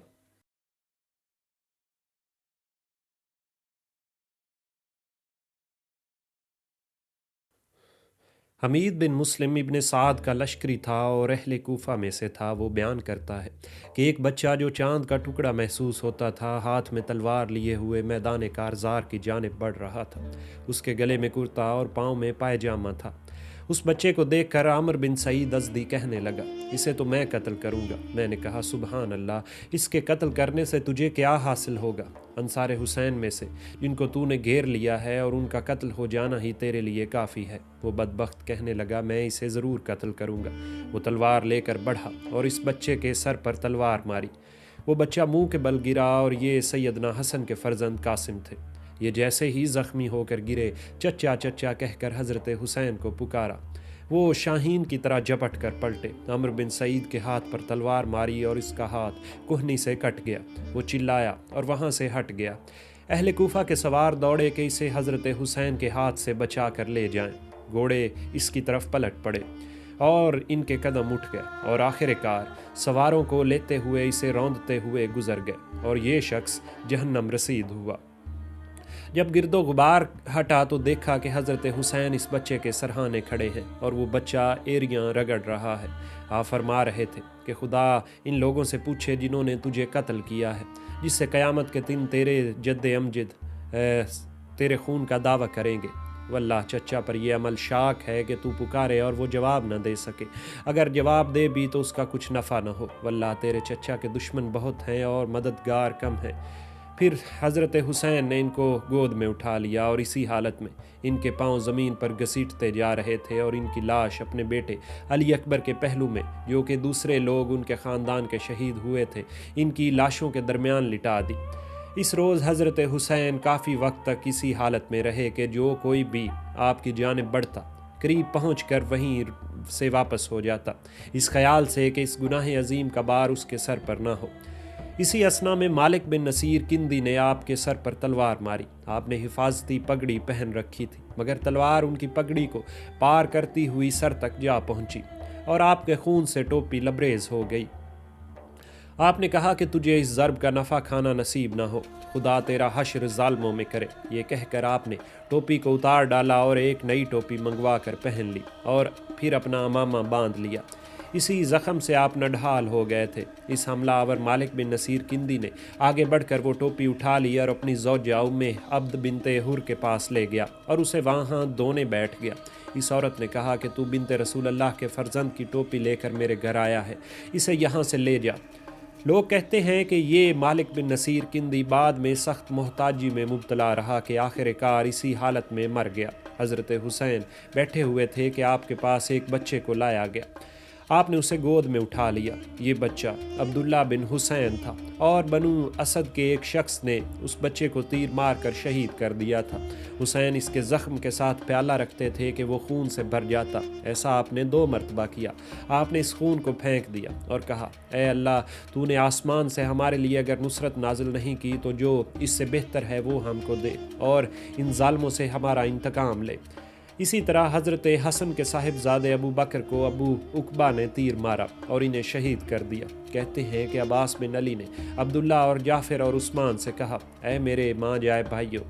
حمید بن مسلم ابن سعد کا لشکری تھا اور اہل کوفہ میں سے تھا۔ وہ بیان کرتا ہے کہ ایک بچہ جو چاند کا ٹکڑا محسوس ہوتا تھا ہاتھ میں تلوار لیے ہوئے میدان کارزار کی جانب بڑھ رہا تھا۔ اس کے گلے میں کرتا اور پاؤں میں پائجامہ تھا۔ اس بچے کو دیکھ کر عامر بن سعید ازدی کہنے لگا، اسے تو میں قتل کروں گا۔ میں نے کہا، سبحان اللہ، اس کے قتل کرنے سے تجھے کیا حاصل ہوگا؟ انصار حسین میں سے جن کو تو نے گھیر لیا ہے اور ان کا قتل ہو جانا ہی تیرے لیے کافی ہے۔ وہ بدبخت کہنے لگا، میں اسے ضرور قتل کروں گا۔ وہ تلوار لے کر بڑھا اور اس بچے کے سر پر تلوار ماری۔ وہ بچہ منہ کے بل گرا اور یہ سیدنا حسن کے فرزند قاسم تھے۔ یہ جیسے ہی زخمی ہو کر گرے، چچا چچا کہہ کر حضرت حسین کو پکارا۔ وہ شاہین کی طرح جھپٹ کر پلٹے۔ عمر بن سعید کے ہاتھ پر تلوار ماری اور اس کا ہاتھ کہنی سے کٹ گیا۔ وہ چلایا اور وہاں سے ہٹ گیا۔ اہل کوفہ کے سوار دوڑے کہ اسے حضرت حسین کے ہاتھ سے بچا کر لے جائیں۔ گھوڑے اس کی طرف پلٹ پڑے اور ان کے قدم اٹھ گئے اور آخر کار سواروں کو لیتے ہوئے اسے روندتے ہوئے گزر گئے اور یہ شخص جہنم رسید ہوا۔ جب گرد و غبار ہٹا تو دیکھا کہ حضرت حسین اس بچے کے سرہانے کھڑے ہیں اور وہ بچہ ایریاں رگڑ رہا ہے۔ آپ فرما رہے تھے کہ خدا ان لوگوں سے پوچھے جنہوں نے تجھے قتل کیا ہے، جس سے قیامت کے دن تیرے جد امجد تیرے خون کا دعویٰ کریں گے۔ واللہ چچا پر یہ عمل شاک ہے کہ تو پکارے اور وہ جواب نہ دے سکے۔ اگر جواب دے بھی تو اس کا کچھ نفع نہ ہو۔ واللہ تیرے چچا کے دشمن بہت ہیں اور مددگار کم ہیں۔ پھر حضرت حسین نے ان کو گود میں اٹھا لیا اور اسی حالت میں ان کے پاؤں زمین پر گھسیٹتے جا رہے تھے اور ان کی لاش اپنے بیٹے علی اکبر کے پہلو میں، جو کہ دوسرے لوگ ان کے خاندان کے شہید ہوئے تھے، ان کی لاشوں کے درمیان لٹا دی۔ اس روز حضرت حسین کافی وقت تک اسی حالت میں رہے کہ جو کوئی بھی آپ کی جانب بڑھتا قریب پہنچ کر وہیں سے واپس ہو جاتا، اس خیال سے کہ اس گناہ عظیم کا بار اس کے سر پر نہ ہو۔ اسی اثنا میں مالک بن نصیر کندی نے آپ کے سر پر تلوار ماری۔ آپ نے حفاظتی پگڑی پہن رکھی تھی مگر تلوار ان کی پگڑی کو پار کرتی ہوئی سر تک جا پہنچی اور آپ کے خون سے ٹوپی لبریز ہو گئی۔ آپ نے کہا کہ تجھے اس ضرب کا نفع کھانا نصیب نہ ہو، خدا تیرا حشر ظالموں میں کرے۔ یہ کہہ کر آپ نے ٹوپی کو اتار ڈالا اور ایک نئی ٹوپی منگوا کر پہن لی اور پھر اپنا امامہ باندھ لیا۔ اسی زخم سے آپ نڈھال ہو گئے تھے۔ اس حملہ آور مالک بن نصیر کندی نے آگے بڑھ کر وہ ٹوپی اٹھا لی اور اپنی زوجہ ام عبد بنت حر کے پاس لے گیا اور اسے وہاں دھونے بیٹھ گیا۔ اس عورت نے کہا کہ تو بنت رسول اللہ کے فرزند کی ٹوپی لے کر میرے گھر آیا ہے، اسے یہاں سے لے جا۔ لوگ کہتے ہیں کہ یہ مالک بن نصیر کندی بعد میں سخت محتاجی میں مبتلا رہا کہ آخر کار اسی حالت میں مر گیا۔ حضرت حسین بیٹھے ہوئے تھے کہ آپ کے پاس ایک بچے کو لایا گیا۔ آپ نے اسے گود میں اٹھا لیا۔ یہ بچہ عبداللہ بن حسین تھا اور بنو اسد کے ایک شخص نے اس بچے کو تیر مار کر شہید کر دیا تھا۔ حسین اس کے زخم کے ساتھ پیالہ رکھتے تھے کہ وہ خون سے بھر جاتا۔ ایسا آپ نے 2 مرتبہ کیا۔ آپ نے اس خون کو پھینک دیا اور کہا، اے اللہ، تو نے آسمان سے ہمارے لیے اگر نصرت نازل نہیں کی تو جو اس سے بہتر ہے وہ ہم کو دے اور ان ظالموں سے ہمارا انتقام لے۔ اسی طرح حضرت حسن کے صاحبزادے ابو بکر کو ابو عقبہ نے تیر مارا اور انہیں شہید کر دیا۔ کہتے ہیں کہ عباس بن علی نے عبداللہ اور جعفر اور عثمان سے کہا، اے میرے ماں جائے بھائیو،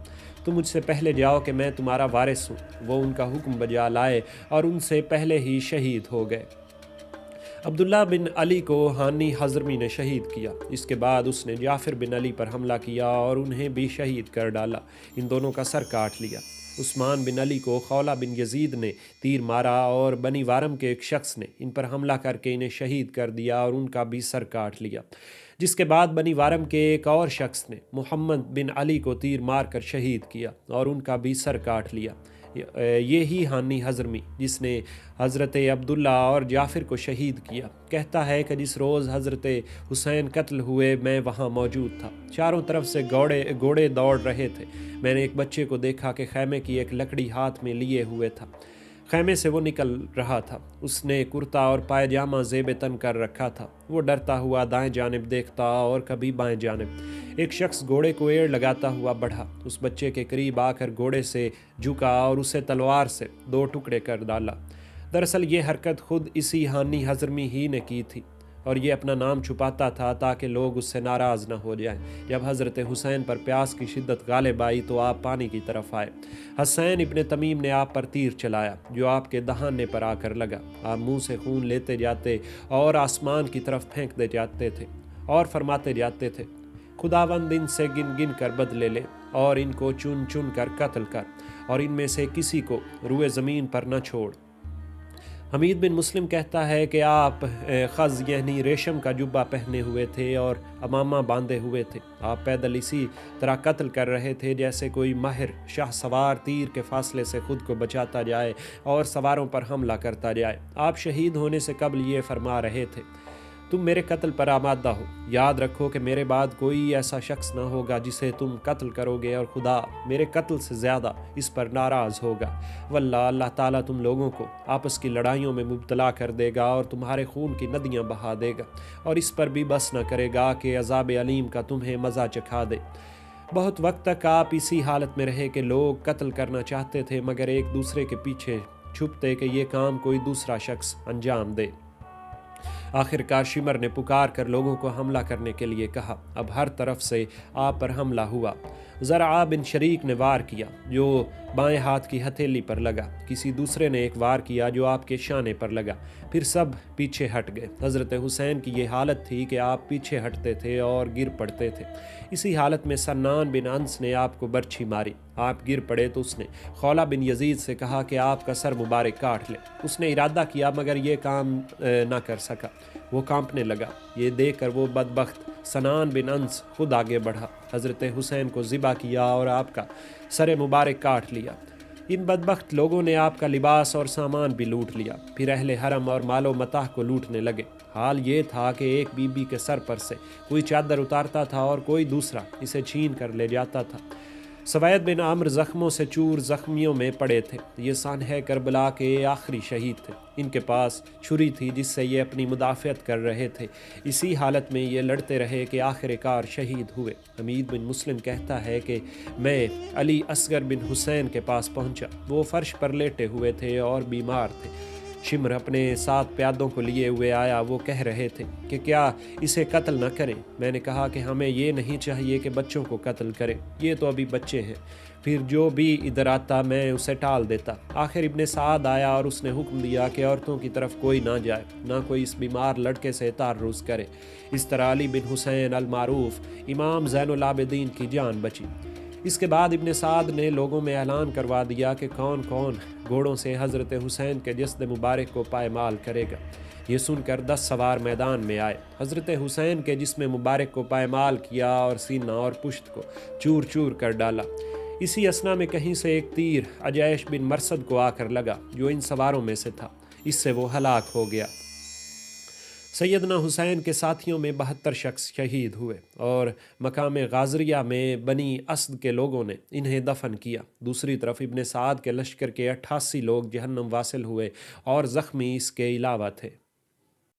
تم مجھ سے پہلے جاؤ کہ میں تمہارا وارث ہوں۔ وہ ان کا حکم بجا لائے اور ان سے پہلے ہی شہید ہو گئے۔ عبداللہ بن علی کو ہانی حضرمی نے شہید کیا۔ اس کے بعد اس نے جعفر بن علی پر حملہ کیا اور انہیں بھی شہید کر ڈالا۔ ان دونوں کا سر کاٹ لیا۔ عثمان بن علی کو خولہ بن یزید نے تیر مارا اور بنی وارم کے ایک شخص نے ان پر حملہ کر کے انہیں شہید کر دیا اور ان کا بھی سر کاٹ لیا۔ جس کے بعد بنی وارم کے ایک اور شخص نے محمد بن علی کو تیر مار کر شہید کیا اور ان کا بھی سر کاٹ لیا۔ یہی ہانی حضرمی جس نے حضرت عبداللہ اور جعفر کو شہید کیا کہتا ہے کہ جس روز حضرت حسین قتل ہوئے میں وہاں موجود تھا۔ چاروں طرف سے گھوڑے دوڑ رہے تھے۔ میں نے ایک بچے کو دیکھا کہ خیمے کی ایک لکڑی ہاتھ میں لیے ہوئے تھا۔ خیمے سے وہ نکل رہا تھا۔ اس نے کرتا اور پائجامہ زیب تن کر رکھا تھا۔ وہ ڈرتا ہوا دائیں جانب دیکھتا اور کبھی بائیں جانب۔ ایک شخص گھوڑے کو ایڑ لگاتا ہوا بڑھا، اس بچے کے قریب آ کر گھوڑے سے جھکا اور اسے تلوار سے 2 ٹکڑے کر ڈالا۔ دراصل یہ حرکت خود اسی ہانی حضرمی ہی نے کی تھی، اور یہ اپنا نام چھپاتا تھا تاکہ لوگ اس سے ناراض نہ ہو جائیں۔ جب حضرت حسین پر پیاس کی شدت غالب آئی تو آپ پانی کی طرف آئے۔ حسین ابن تمیم نے آپ پر تیر چلایا جو آپ کے دہانے پر آ کر لگا۔ آپ منہ سے خون لیتے جاتے اور آسمان کی طرف پھینکتے جاتے تھے اور فرماتے جاتے تھے، خداوند ان سے گن گن کر بدلے لے اور ان کو چن چن کر قتل کر اور ان میں سے کسی کو روئے زمین پر نہ چھوڑ۔ حمید بن مسلم کہتا ہے کہ آپ خز یعنی ریشم کا جبہ پہنے ہوئے تھے اور امامہ باندھے ہوئے تھے۔ آپ پیدل اسی طرح قتل کر رہے تھے جیسے کوئی ماہر شاہ سوار تیر کے فاصلے سے خود کو بچاتا جائے اور سواروں پر حملہ کرتا جائے۔ آپ شہید ہونے سے قبل یہ فرما رہے تھے، تم میرے قتل پر آمادہ ہو، یاد رکھو کہ میرے بعد کوئی ایسا شخص نہ ہوگا جسے تم قتل کرو گے اور خدا میرے قتل سے زیادہ اس پر ناراض ہوگا۔ واللہ اللہ تعالیٰ تم لوگوں کو آپس کی لڑائیوں میں مبتلا کر دے گا اور تمہارے خون کی ندیاں بہا دے گا، اور اس پر بھی بس نہ کرے گا کہ عذاب علیم کا تمہیں مزہ چکھا دے۔ بہت وقت تک آپ اسی حالت میں رہے کہ لوگ قتل کرنا چاہتے تھے مگر ایک دوسرے کے پیچھے چھپتے کہ یہ کام کوئی دوسرا شخص انجام دے۔ آخر کار شمر نے پکار کر لوگوں کو حملہ کرنے کے لیے کہا۔ اب ہر طرف سے آپ پر حملہ ہوا۔ زرعہ بن شریک نے وار کیا جو بائیں ہاتھ کی ہتھیلی پر لگا، کسی دوسرے نے ایک وار کیا جو آپ کے شانے پر لگا، پھر سب پیچھے ہٹ گئے۔ حضرت حسین کی یہ حالت تھی کہ آپ پیچھے ہٹتے تھے اور گر پڑتے تھے۔ اسی حالت میں سنان بن انس نے آپ کو برچھی ماری، آپ گر پڑے تو اس نے خولہ بن یزید سے کہا کہ آپ کا سر مبارک کاٹ لے۔ اس نے ارادہ کیا مگر یہ کام نہ کر سکا، وہ کانپنے لگا۔ یہ دیکھ کر وہ بدبخت سنان بن انس خود آگے بڑھا، حضرت حسین کو ذبح کیا اور آپ کا سر مبارک کاٹ لیا۔ ان بدبخت لوگوں نے آپ کا لباس اور سامان بھی لوٹ لیا، پھر اہل حرم اور مال و متاع کو لوٹنے لگے۔ حال یہ تھا کہ ایک بی بی کے سر پر سے کوئی چادر اتارتا تھا اور کوئی دوسرا اسے چھین کر لے جاتا تھا۔ سوید بن عمرو زخموں سے چور زخمیوں میں پڑے تھے۔ یہ سانحہ کربلا کے آخری شہید تھے۔ ان کے پاس چھری تھی جس سے یہ اپنی مدافعت کر رہے تھے۔ اسی حالت میں یہ لڑتے رہے کہ آخر کار شہید ہوئے۔ حمید بن مسلم کہتا ہے کہ میں علی اصغر بن حسین کے پاس پہنچا، وہ فرش پر لیٹے ہوئے تھے اور بیمار تھے۔ شمر اپنے 7 پیادوں کو لیے ہوئے آیا، وہ کہہ رہے تھے کہ کیا اسے قتل نہ کریں؟ میں نے کہا کہ ہمیں یہ نہیں چاہیے کہ بچوں کو قتل کریں، یہ تو ابھی بچے ہیں۔ پھر جو بھی ادھر آتا میں اسے ٹال دیتا۔ آخر ابن سعد آیا اور اس نے حکم دیا کہ عورتوں کی طرف کوئی نہ جائے، نہ کوئی اس بیمار لڑکے سے تعرض کرے۔ اس طرح علی بن حسین المعروف امام زین العابدین کی جان بچی۔ اس کے بعد ابن سعد نے لوگوں میں اعلان کروا دیا کہ کون کون گھوڑوں سے حضرت حسین کے جسد مبارک کو پائمال کرے گا۔ یہ سن کر 10 سوار میدان میں آئے، حضرت حسین کے جسم مبارک کو پائمال کیا اور سینہ اور پشت کو چور چور کر ڈالا۔ اسی اثنا میں کہیں سے ایک تیر عجیش بن مرثد کو آ کر لگا جو ان سواروں میں سے تھا، اس سے وہ ہلاک ہو گیا۔ سیدنا حسین کے ساتھیوں میں 72 شخص شہید ہوئے اور مقام غازریہ میں بنی اسد کے لوگوں نے انہیں دفن کیا۔ دوسری طرف ابن سعد کے لشکر کے 88 لوگ جہنم واصل ہوئے اور زخمی اس کے علاوہ تھے۔